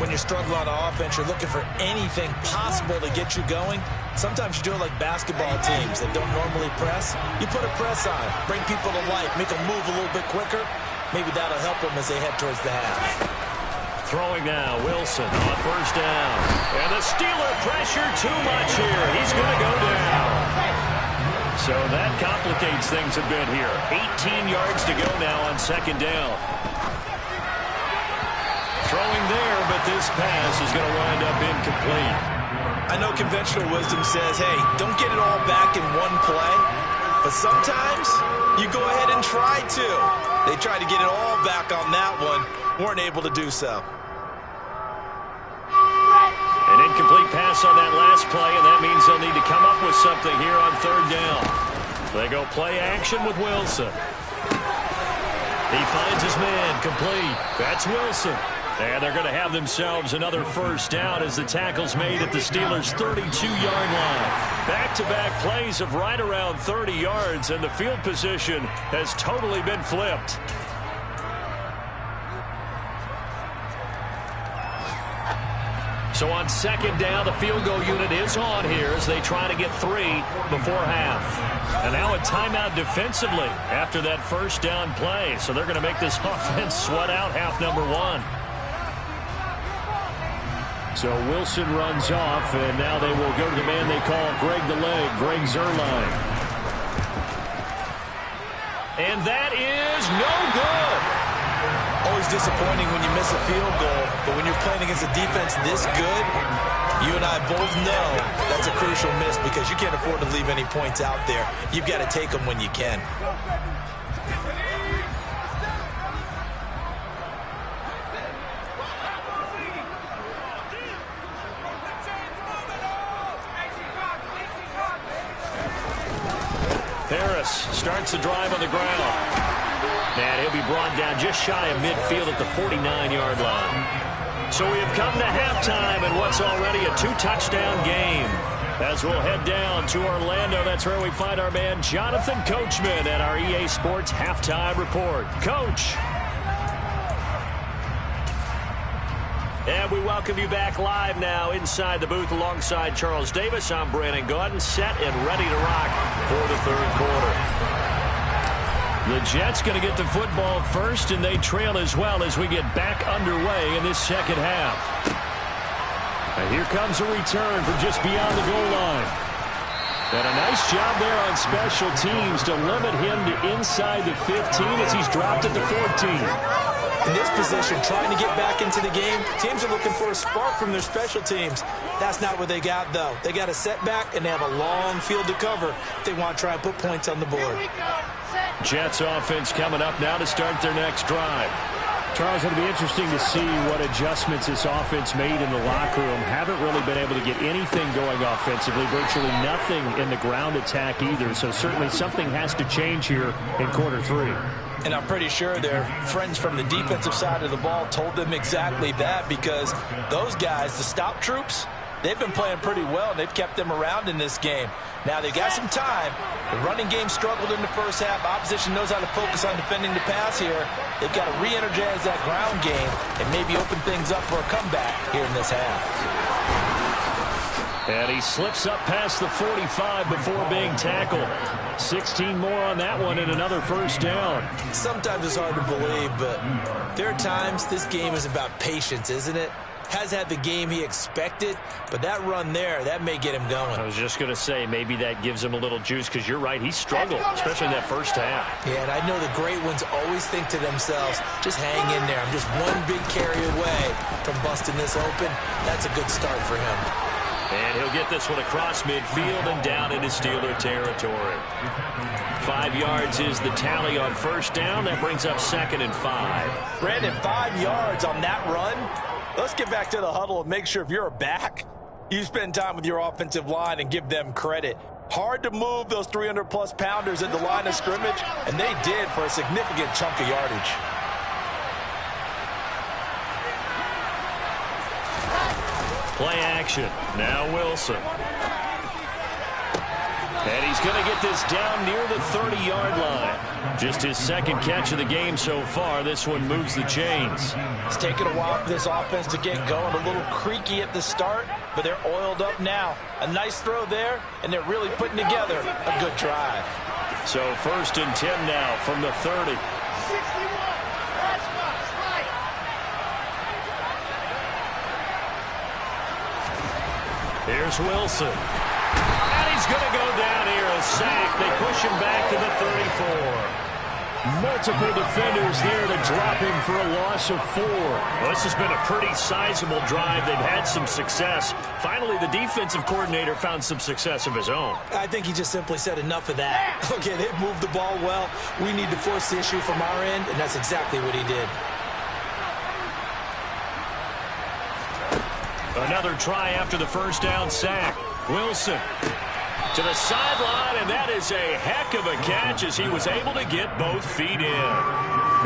When you struggle on offense, you're looking for anything possible to get you going. Sometimes you do it like basketball teams that don't normally press. You put a press on, bring people to life, make them move a little bit quicker. Maybe that'll help them as they head towards the half.
Throwing now, Wilson on first down. And the Steeler pressure too much here. He's going to go down. So that complicates things a bit here. 18 yards to go now on second down. Throwing there, but this pass is going to wind up incomplete.
I know conventional wisdom says, hey, don't get it all back in one play. But sometimes you go ahead and try to. They tried to get it all back on that one. Weren't able to do so.
An incomplete pass on that last play, and that means they'll need to come up with something here on third down. They go play action with Wilson. He finds his man, complete. That's Wilson. And they're going to have themselves another first down as the tackle's made at the Steelers' 32-yard line. Back-to-back plays of right around 30 yards, and the field position has totally been flipped. So on second down, the field goal unit is on here as they try to get 3 before half. And now a timeout defensively after that first down play. So they're going to make this offense sweat out half number 1.
So Wilson runs off, and now they will go to the man they call Greg the Leg, Greg Zuerlein.
And that is no good.
Always disappointing when you miss a field goal, but when you're playing against a defense this good, you and I both know that's a crucial miss because you can't afford to leave any points out there. You've got to take them when you can.
Harris starts the drive on the ground. And he'll be brought down just shy of midfield at the 49-yard line. So we have come to halftime in what's already a 2-touchdown game. As we'll head down to Orlando, that's where we find our man Jonathan Coachman at our EA Sports Halftime Report. Coach. And we welcome you back live now inside the booth alongside Charles Davis. I'm Brandon Gaudin, set and ready to rock for the third quarter. The Jets going to get the football first, and they trail as well as we get back underway in this second half. And here comes a return from just beyond the goal line. And a nice job there on special teams to limit him to inside the 15 as he's dropped at the 14.
In this position, trying to get back into the game, teams are looking for a spark from their special teams. That's not what they got, though. They got a setback, and they have a long field to cover if they want to try and put points on the board.
Jets offense coming up now to start their next drive.
Charles, it'll be interesting to see what adjustments this offense made in the locker room. Haven't really been able to get anything going offensively, virtually nothing in the ground attack either. So certainly something has to change here in quarter 3.
And I'm pretty sure their friends from the defensive side of the ball told them exactly that, because those guys, the stop troops, they've been playing pretty well, and they've kept them around in this game. Now they got some time. The running game struggled in the first half. Opposition knows how to focus on defending the pass here. They've got to re-energize that ground game and maybe open things up for a comeback here in this half.
And he slips up past the 45 before being tackled. 16 more on that one and another first down.
Sometimes it's hard to believe, but there are times this game is about patience, isn't it? Has had the game he expected, but that run there, that may get him going.
I was just going to say, maybe that gives him a little juice, because you're right, he struggled, especially in that first half.
Yeah, and I know the great ones always think to themselves, just hang in there. I'm just one big carry away from busting this open. That's a good start for him.
And he'll get this one across midfield and down into Steeler territory. 5 yards is the tally on first down. That brings up 2nd and 5.
Brandon, 5 yards on that run. Let's get back to the huddle and make sure if you're a back, you spend time with your offensive line and give them credit. Hard to move those 300-plus pounders at the line of scrimmage, and they did for a significant chunk of yardage.
Play action. Now Wilson. And he's going to get this down near the 30-yard line. Just his 2nd catch of the game so far. This one moves the chains.
It's taken a while for this offense to get going. A little creaky at the start, but they're oiled up now. A nice throw there, and they're really putting together a good drive.
So 1st and 10 now from the 30. Here's Wilson. And he's going to go down here, a sack. They push him back to the 34. Multiple defenders there to drop him for a loss of 4. Well, this has been a pretty sizable drive. They've had some success. Finally, the defensive coordinator found some success of his own.
I think he just simply said enough of that. Okay, they've moved the ball well. We need to force the issue from our end, and that's exactly what he did.
Another try after the first down sack. Wilson to the sideline, and that is a heck of a catch as he was able to get both feet in.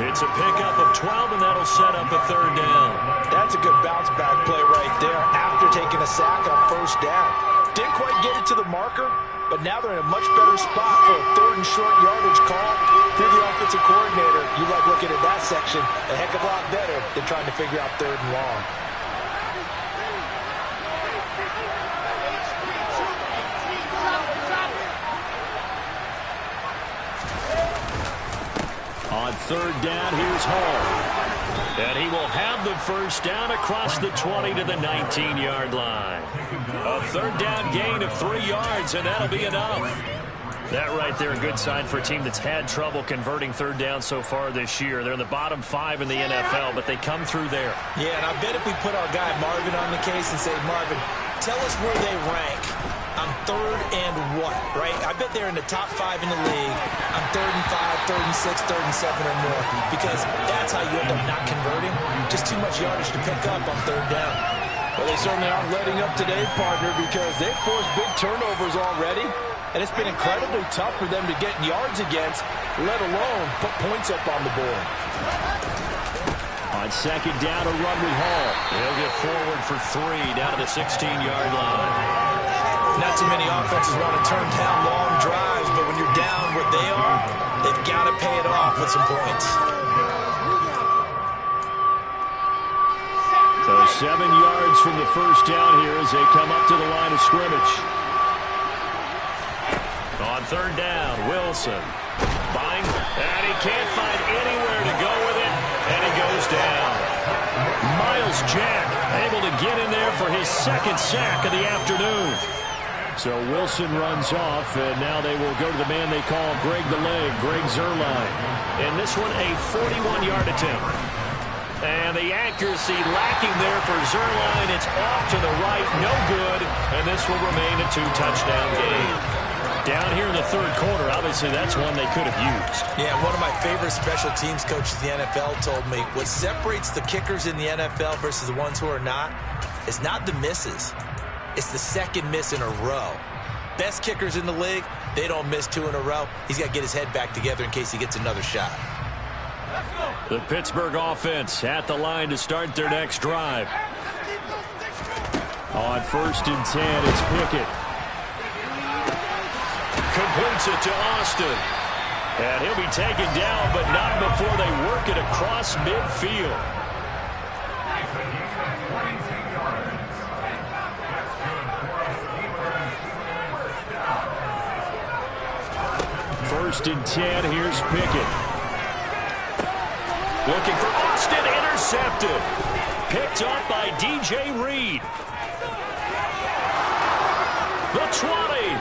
It's a pickup of 12, and that'll set up a 3rd down.
That's a good bounce back play right there after taking a sack on first down. Didn't quite get it to the marker, but now they're in a much better spot for a 3rd and short yardage call. If you're the offensive coordinator, you like looking at that section a heck of a lot better than trying to figure out 3rd and long.
On 3rd down, here's Hall. And he will have the first down across the 20 to the 19-yard line. A 3rd down gain of 3 yards, and that'll be enough. That right there, a good sign for a team that's had trouble converting 3rd down so far this year. They're in the bottom 5 in the NFL, but they come through there.
Yeah, and I bet if we put our guy Marvin on the case and say, Marvin, tell us where they rank on 3rd and what, right? I bet they're in the top 5 in the league on 3rd and 5, 3rd and 6, 3rd and 7 or more, because that's how you end up not converting. Just too much yardage to pick up on 3rd down.
Well, they certainly aren't letting up today, partner, because they've forced big turnovers already, and it's been incredibly tough for them to get yards against, let alone put points up on the board.
On 2nd down, a run with Hall. He'll get forward for 3 down to the 16-yard line.
Not too many offenses want to turn down long drives, but when you're down what they are, they've got to pay it off with some points.
So 7 yards from the first down here as they come up to the line of scrimmage. On 3rd down, Wilson. Buying, and he can't find anywhere to go with it, and he goes down. Miles Jack able to get in there for his 2nd sack of the afternoon. So Wilson runs off, and now they will go to the man they call Greg the Leg, Greg Zuerlein. And this one, a 41-yard attempt. And the accuracy lacking there for Zuerlein. It's off to the right, no good, and this will remain a 2-touchdown game. Down here in the 3rd quarter, obviously that's one they could have used.
Yeah, one of my favorite special teams coaches in the NFL told me what separates the kickers in the NFL versus the ones who are not is not the misses. It's the 2nd miss in a row. Best kickers in the league, they don't miss 2 in a row. He's got to get his head back together in case he gets another shot.
The Pittsburgh offense at the line to start their next drive. On 1st and 10, it's Pickett. Completes it to Austin. And he'll be taken down, but not before they work it across midfield. First and 10, here's Pickett. Looking for Austin, intercepted. Picked up by DJ Reed. The 20,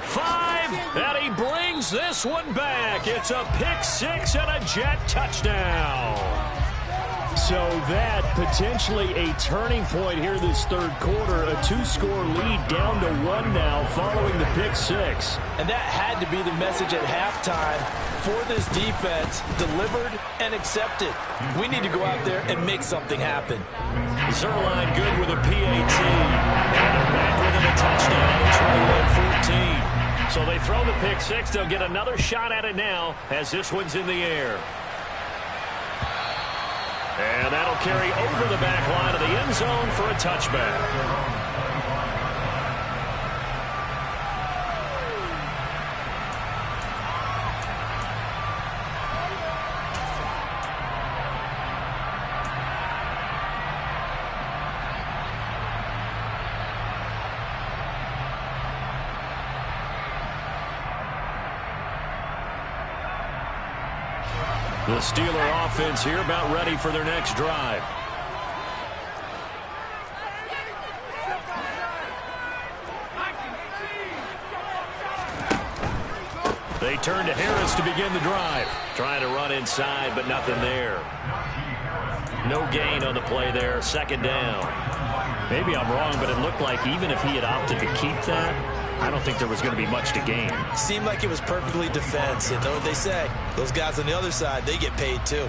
5, and he brings this one back. It's a pick 6 and a Jet touchdown. So that potentially a turning point here this third quarter. A 2-score lead down to 1 now following the pick 6.
And that had to be the message at halftime for this defense. Delivered and accepted. We need to go out there and make something happen.
Zerline good with a PAT. And they're back within a touchdown, 21-14. So they throw the pick 6. They'll get another shot at it now as this one's in the air. And that'll carry over the back line of the end zone for a touchback. The Steeler offense here about ready for their next drive. They turn to Harris to begin the drive. Trying to run inside, but nothing there. No gain on the play there. Second down. Maybe I'm wrong, but it looked like even if he had opted to keep that, I don't think there was going to be much to gain.
Seemed like it was perfectly defense. You know what they say? Those guys on the other side, they get paid too.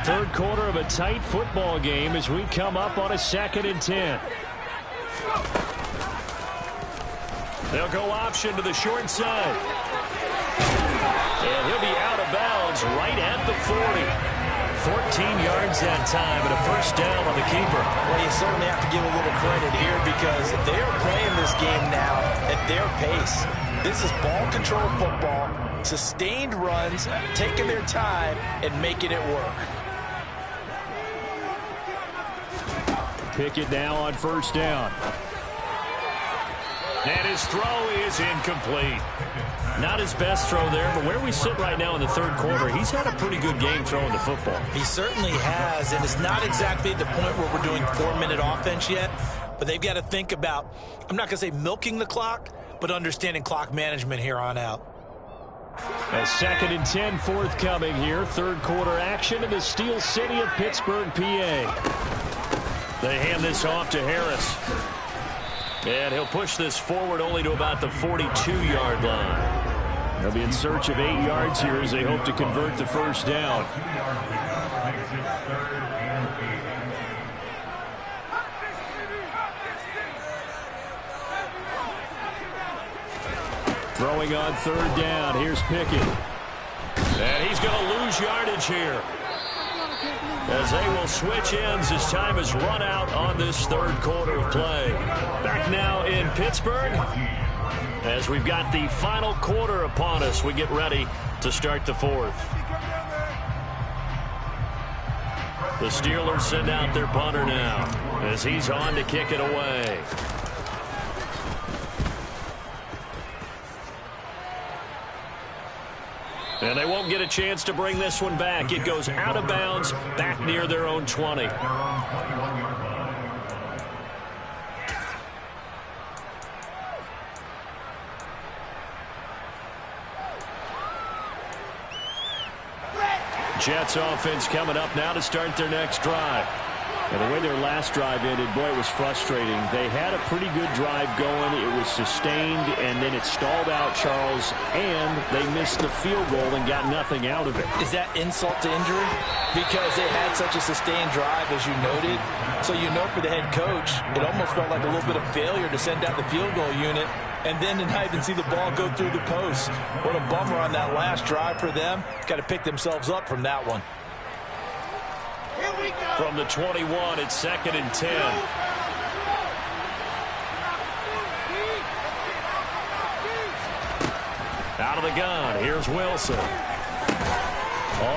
Third quarter of a tight football game as we come up on a 2nd and 10. They'll go option to the short side. And he'll be out of bounds right at the 40. 14 yards that time and a first down on the keeper.
Well, you certainly have to give a little credit here because they are playing this game now at their pace. This is ball control football, sustained runs, taking their time and making it work.
Pickett now on first down. And his throw is incomplete. Not his best throw there, but where we sit right now in the third quarter, he's had a pretty good game throwing the football.
He certainly has, and it's not exactly at the point where we're doing 4-minute offense yet, but they've got to think about, I'm not going to say milking the clock, but understanding clock management here on out.
A 2nd and 10 forthcoming here. Third quarter action in the Steel City of Pittsburgh, PA. They hand this off to Harris. And he'll push this forward only to about the 42-yard line. They'll be in search of 8 yards here as they hope to convert the first down. Throwing on third down. Here's Pickett. And he's going to lose yardage here, as they will switch ends as time has run out on this third quarter of play. Back now in Pittsburgh, as we've got the final quarter upon us, we get ready to start the fourth. The Steelers send out their punter now, as he's on to kick it away. And they won't get a chance to bring this one back. It goes out of bounds, back near their own 20. Jets offense coming up now to start their next drive. And the way their last drive ended, boy, it was frustrating. They had a pretty good drive going. It was sustained, and then it stalled out, Charles, and they missed the field goal and got nothing out of it.
Is that insult to injury? Because they had such a sustained drive, as you noted. So you know for the head coach, it almost felt like a little bit of failure to send out the field goal unit and then to not even see the ball go through the post. What a bummer on that last drive for them. Got to pick themselves up from that one.
From the 21, it's 2nd and 10. Out of the gun, here's Wilson.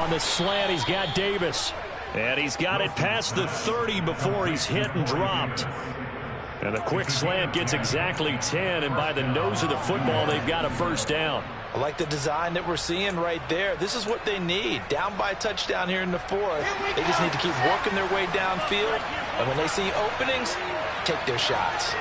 On the slant, he's got Davis. And he's got it past the 30 before he's hit and dropped. And the quick slant gets exactly 10, and by the nose of the football, they've got a first down.
I like the design that we're seeing right there. This is what they need. Down by a touchdown here in the fourth. They just need to keep working their way downfield. And when they see openings, take their shots.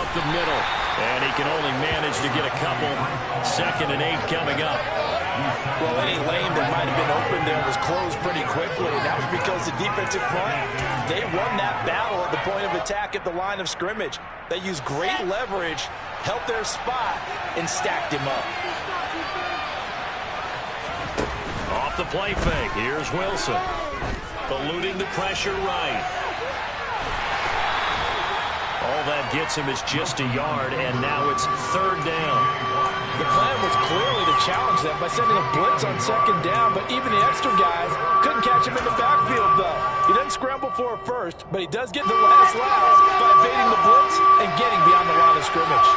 up the middle. And he can only manage to get a couple. 2nd and 8 coming up.
Well, any lane that might have been open there was closed pretty quickly, and that was because the defensive front, they won that battle at the point of attack at the line of scrimmage. They used great leverage, held their spot, and stacked him up.
Off the play fake, here's Wilson. Eluding the pressure right. All that gets him is just a yard, and now it's 3rd down.
The plan was clearly to challenge them by sending a blitz on 2nd down, but even the extra guys couldn't catch him in the backfield, though. He doesn't scramble for a first, but he does get the last laps by evading the blitz and getting beyond the line of scrimmage.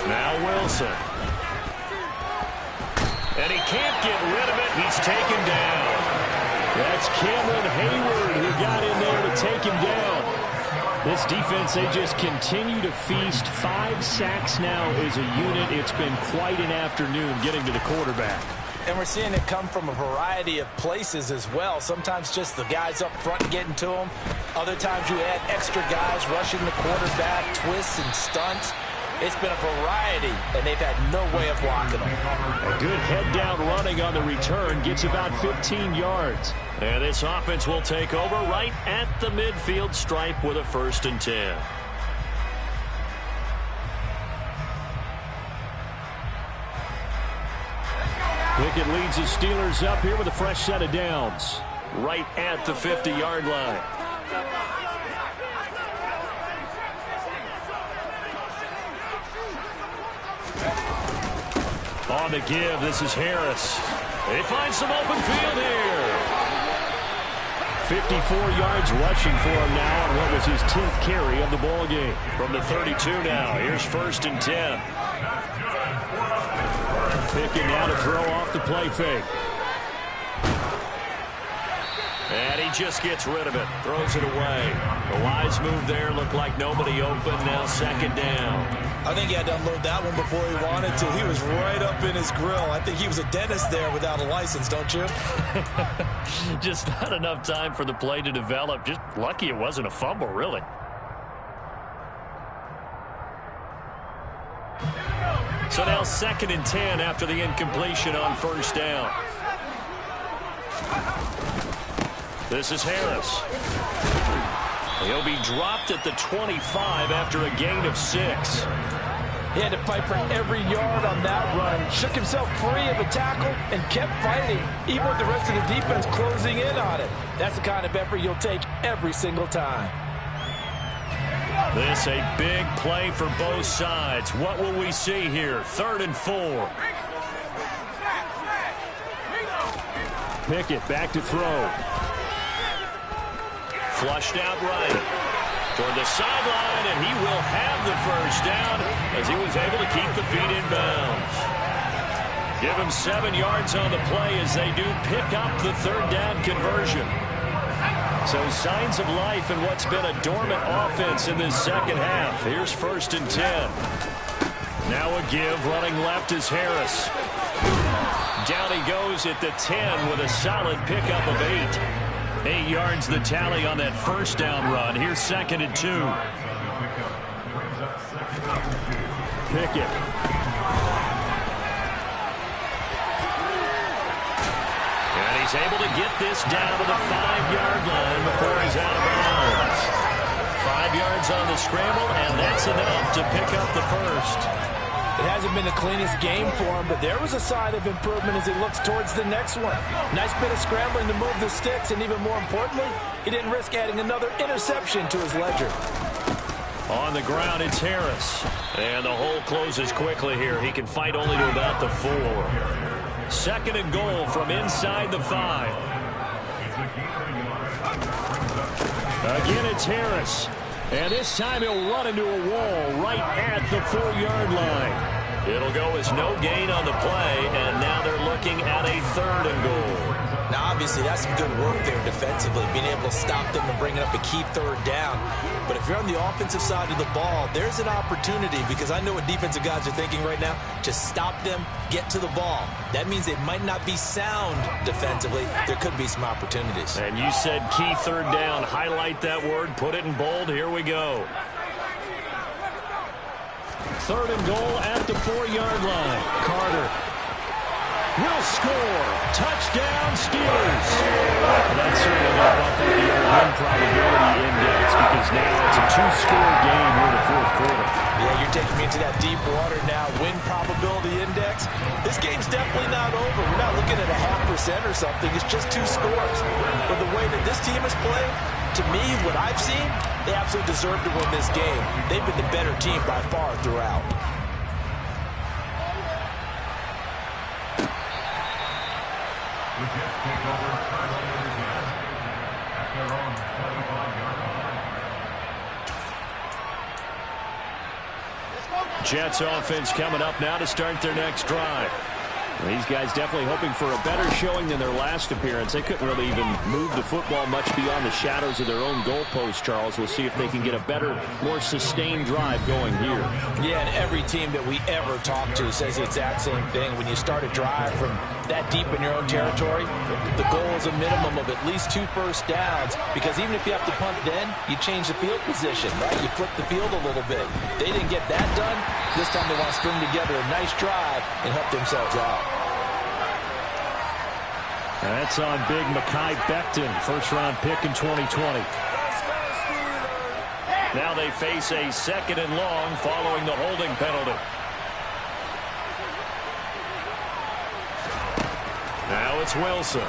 Now Wilson. And he can't get rid of it. He's taken down. That's Cameron Hayward who got in there to take him down. This defense, they just continue to feast. 5 sacks now as a unit. It's been quite an afternoon getting to the quarterback.
And we're seeing it come from a variety of places as well. Sometimes just the guys up front getting to them. Other times you add extra guys rushing the quarterback, twists and stunts. It's been a variety, and they've had no way of blocking them.
A good head-down running on the return gets about 15 yards. And this offense will take over right at the midfield stripe with a 1st and 10. Pickett leads the Steelers up here with a fresh set of downs. Right at the 50-yard line. On the give, this is Harris. They find some open field here. 54 yards rushing for him now on what was his 10th carry of the ball game. From the 32 now, here's 1st and 10. Pickett now to throw off the play fake. And he just gets rid of it, throws it away. The wise move there, looked like nobody open, now 2nd down.
I think he had to unload that one before he wanted to. He was right up in his grill. I think he was a dentist there without a license, don't you?
Just not enough time for the play to develop. Just lucky it wasn't a fumble, really. So now 2nd and 10 after the incompletion on 1st down. This is Harris. He'll be dropped at the 25 after a gain of 6.
He had to fight for every yard on that run. Shook himself free of a tackle and kept fighting, even with the rest of the defense closing in on it. That's the kind of effort you'll take every single time.
This a big play for both sides. What will we see here? 3rd and 4. Pickett back to throw. Flushed out right toward the sideline, and he will have the 1st down as he was able to keep the feet in bounds. Give him 7 yards on the play as they do pick up the 3rd down conversion. So signs of life in what's been a dormant offense in this 2nd half. Here's 1st and 10. Now a give, running left is Harris. Down he goes at the 10 with a solid pickup of 8. 8 yards the tally on that 1st down run. Here's 2nd and 2. Pickett. And he's able to get this down to the 5-yard line before he's out of bounds. 5 yards on the scramble, and that's enough to pick up the 1st.
It hasn't been the cleanest game for him, but there was a sign of improvement as he looks towards the next one. Nice bit of scrambling to move the sticks, and even more importantly, he didn't risk adding another interception to his ledger.
On the ground, it's Harris. And the hole closes quickly here. He can fight only to about the 4. 2nd and goal from inside the 5. Again, it's Harris. And this time he'll run into a wall right at the 4-yard line. It'll go as no gain on the play, and now they're looking at a 3rd and goal.
Now, obviously, that's some good work there defensively, being able to stop them and bring it up a key third down. But if you're on the offensive side of the ball, there's an opportunity, because I know what defensive guys are thinking right now. Just stop them, get to the ball. That means they might not be sound defensively. There could be some opportunities.
And you said key third down. Highlight that word, put it in bold. Here we go. 3rd and goal at the 4-yard line. Carter will score. Touchdown, Steelers. That's certainly not up the win probability index, because now it's a 2-score game here in the 4th quarter.
Yeah, you're taking me into that deep water now. Win probability index. This game's definitely not over. We're not looking at a 0.5% or something. It's just 2 scores. But the way that this team is playing, to me, what I've seen, they absolutely deserve to win this game. They've been the better team by far throughout.
The Jets take over turnover again at their own 25-yard line.
Jets offense coming up now to start their next drive. These guys definitely hoping for a better showing than their last appearance. They couldn't really even move the football much beyond the shadows of their own goalpost, Charles. We'll see if they can get a better, more sustained drive going here.
Yeah, and every team that we ever talk to says the exact same thing. When you start a drive from that deep in your own territory, the goal is a minimum of at least 2 first downs, because even if you have to punt then, you change the field position, right? You flip the field a little bit. They didn't get that done. This time they want to string together a nice drive and help themselves out.
That's on big Mekhi Becton, first-round pick in 2020. Now they face a 2nd and long following the holding penalty. Now it's Wilson.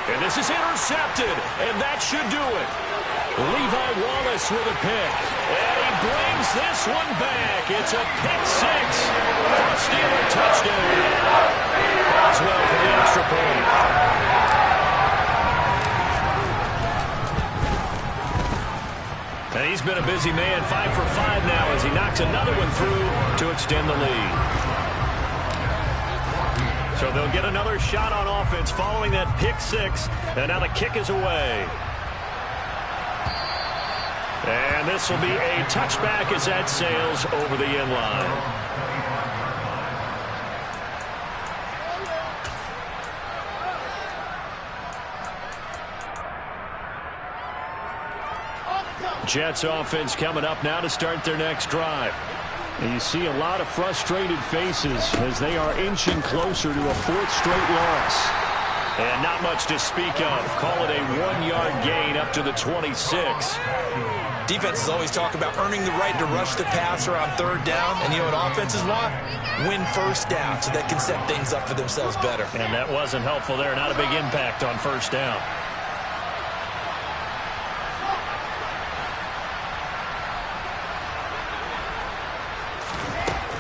And this is intercepted, and that should do it. Levi Wallace with a pick. And he brings this one back. It's a pick 6 for a Steeler touchdown. Boswell for the extra point. And he's been a busy man, 5 for 5 now as he knocks another one through to extend the lead. So they'll get another shot on offense following that pick 6. And now the kick is away. And this will be a touchback as that sails over the end line. Jets offense coming up now to start their next drive. And you see a lot of frustrated faces as they are inching closer to a 4th straight loss. And not much to speak of. Call it a 1-yard gain up to the 26.
Defenses always talk about earning the right to rush the passer on 3rd down. And you know what offenses want? Win first down so they can set things up for themselves better.
And that wasn't helpful there. Not a big impact on 1st down.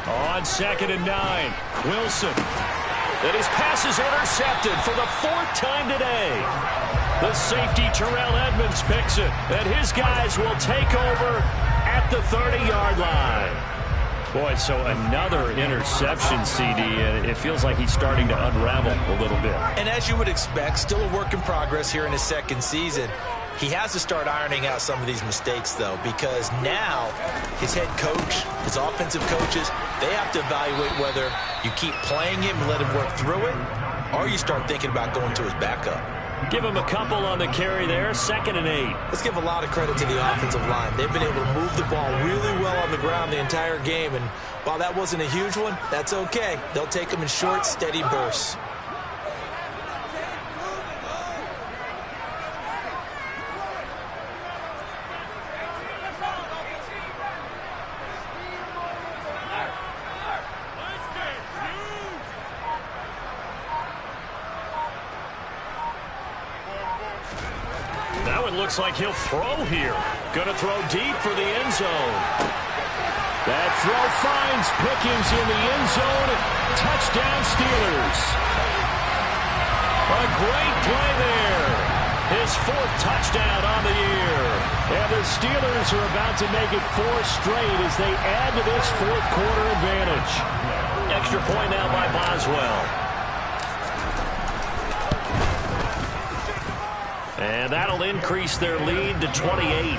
On 2nd and 9, Wilson. And his pass is intercepted for the 4th time today. The safety, Terrell Edmonds, picks it. And his guys will take over at the 30-yard line. Boy, so another interception, CD, and it feels like he's starting to unravel a little bit.
And as you would expect, still a work in progress here in his 2nd season. He has to start ironing out some of these mistakes, though, because now his head coach, his offensive coaches, they have to evaluate whether you keep playing him and let him work through it, or you start thinking about going to his backup.
Give him a couple on the carry there, 2nd and 8.
Let's give a lot of credit to the offensive line. They've been able to move the ball really well on the ground the entire game, and while that wasn't a huge one, that's okay. They'll take them in short, steady bursts.
Looks like he'll throw here. Gonna throw deep for the end zone. That throw finds Pickens in the end zone. Touchdown, Steelers. A great play there. His 4th touchdown on the year. And the Steelers are about to make it 4 straight as they add to this 4th quarter advantage. Extra point now by Boswell. And that'll increase their lead to 28.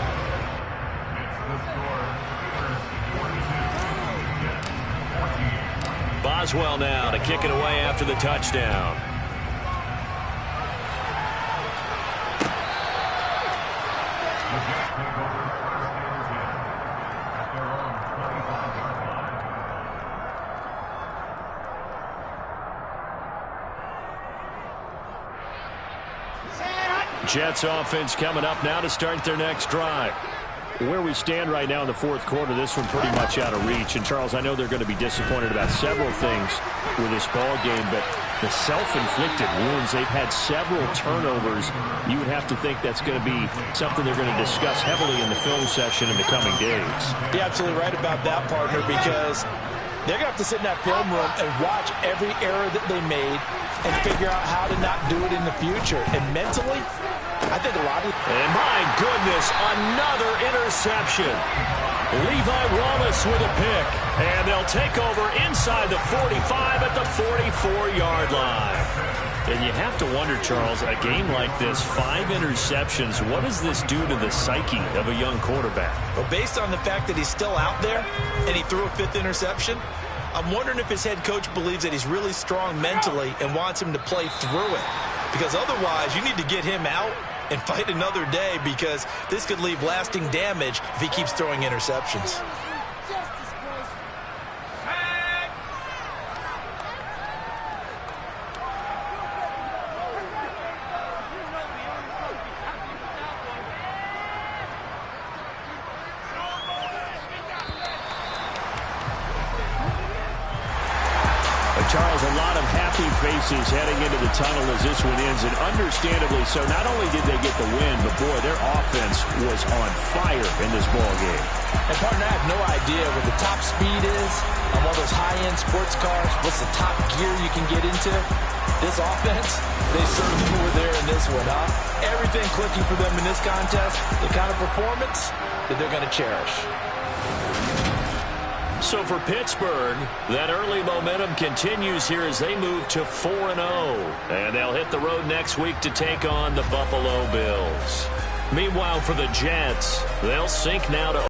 Boswell now to kick it away after the touchdown. Jets offense coming up now to start their next drive. Where we stand right now in the fourth quarter, this one pretty much out of reach. And, Charles, I know they're going to be disappointed about several things with this ball game, but the self-inflicted wounds, they've had several turnovers. You would have to think that's going to be something they're going to discuss heavily in the film session in the coming days.
You're absolutely right about that, partner, because they're going to have to sit in that film room and watch every error that they made and figure out how to not do it in the future. And mentally, I think a lot of...
And my goodness, another interception. Levi Wallace with a pick. And they'll take over inside the 45 at the 44-yard line. And you have to wonder, Charles, a game like this, 5 interceptions, what does this do to the psyche of a young quarterback?
Well, based on the fact that he's still out there and he threw a 5th interception, I'm wondering if his head coach believes that he's really strong mentally and wants him to play through it. Because otherwise, you need to get him out and fight another day, because this could leave lasting damage if he keeps throwing interceptions.
Charles, a lot of happy faces heading into the tunnel as this one ends, and understandably so. Not only did they get the win, but, boy, their offense was on fire in this ball game.
And, partner, I have no idea what the top speed is on all those high-end sports cars. What's the top gear you can get into? This offense, they certainly were there in this one, huh? Everything clicking for them in this contest, the kind of performance that they're going to cherish.
So for Pittsburgh, that early momentum continues here as they move to 4-0. And they'll hit the road next week to take on the Buffalo Bills. Meanwhile, for the Jets, they'll sink now to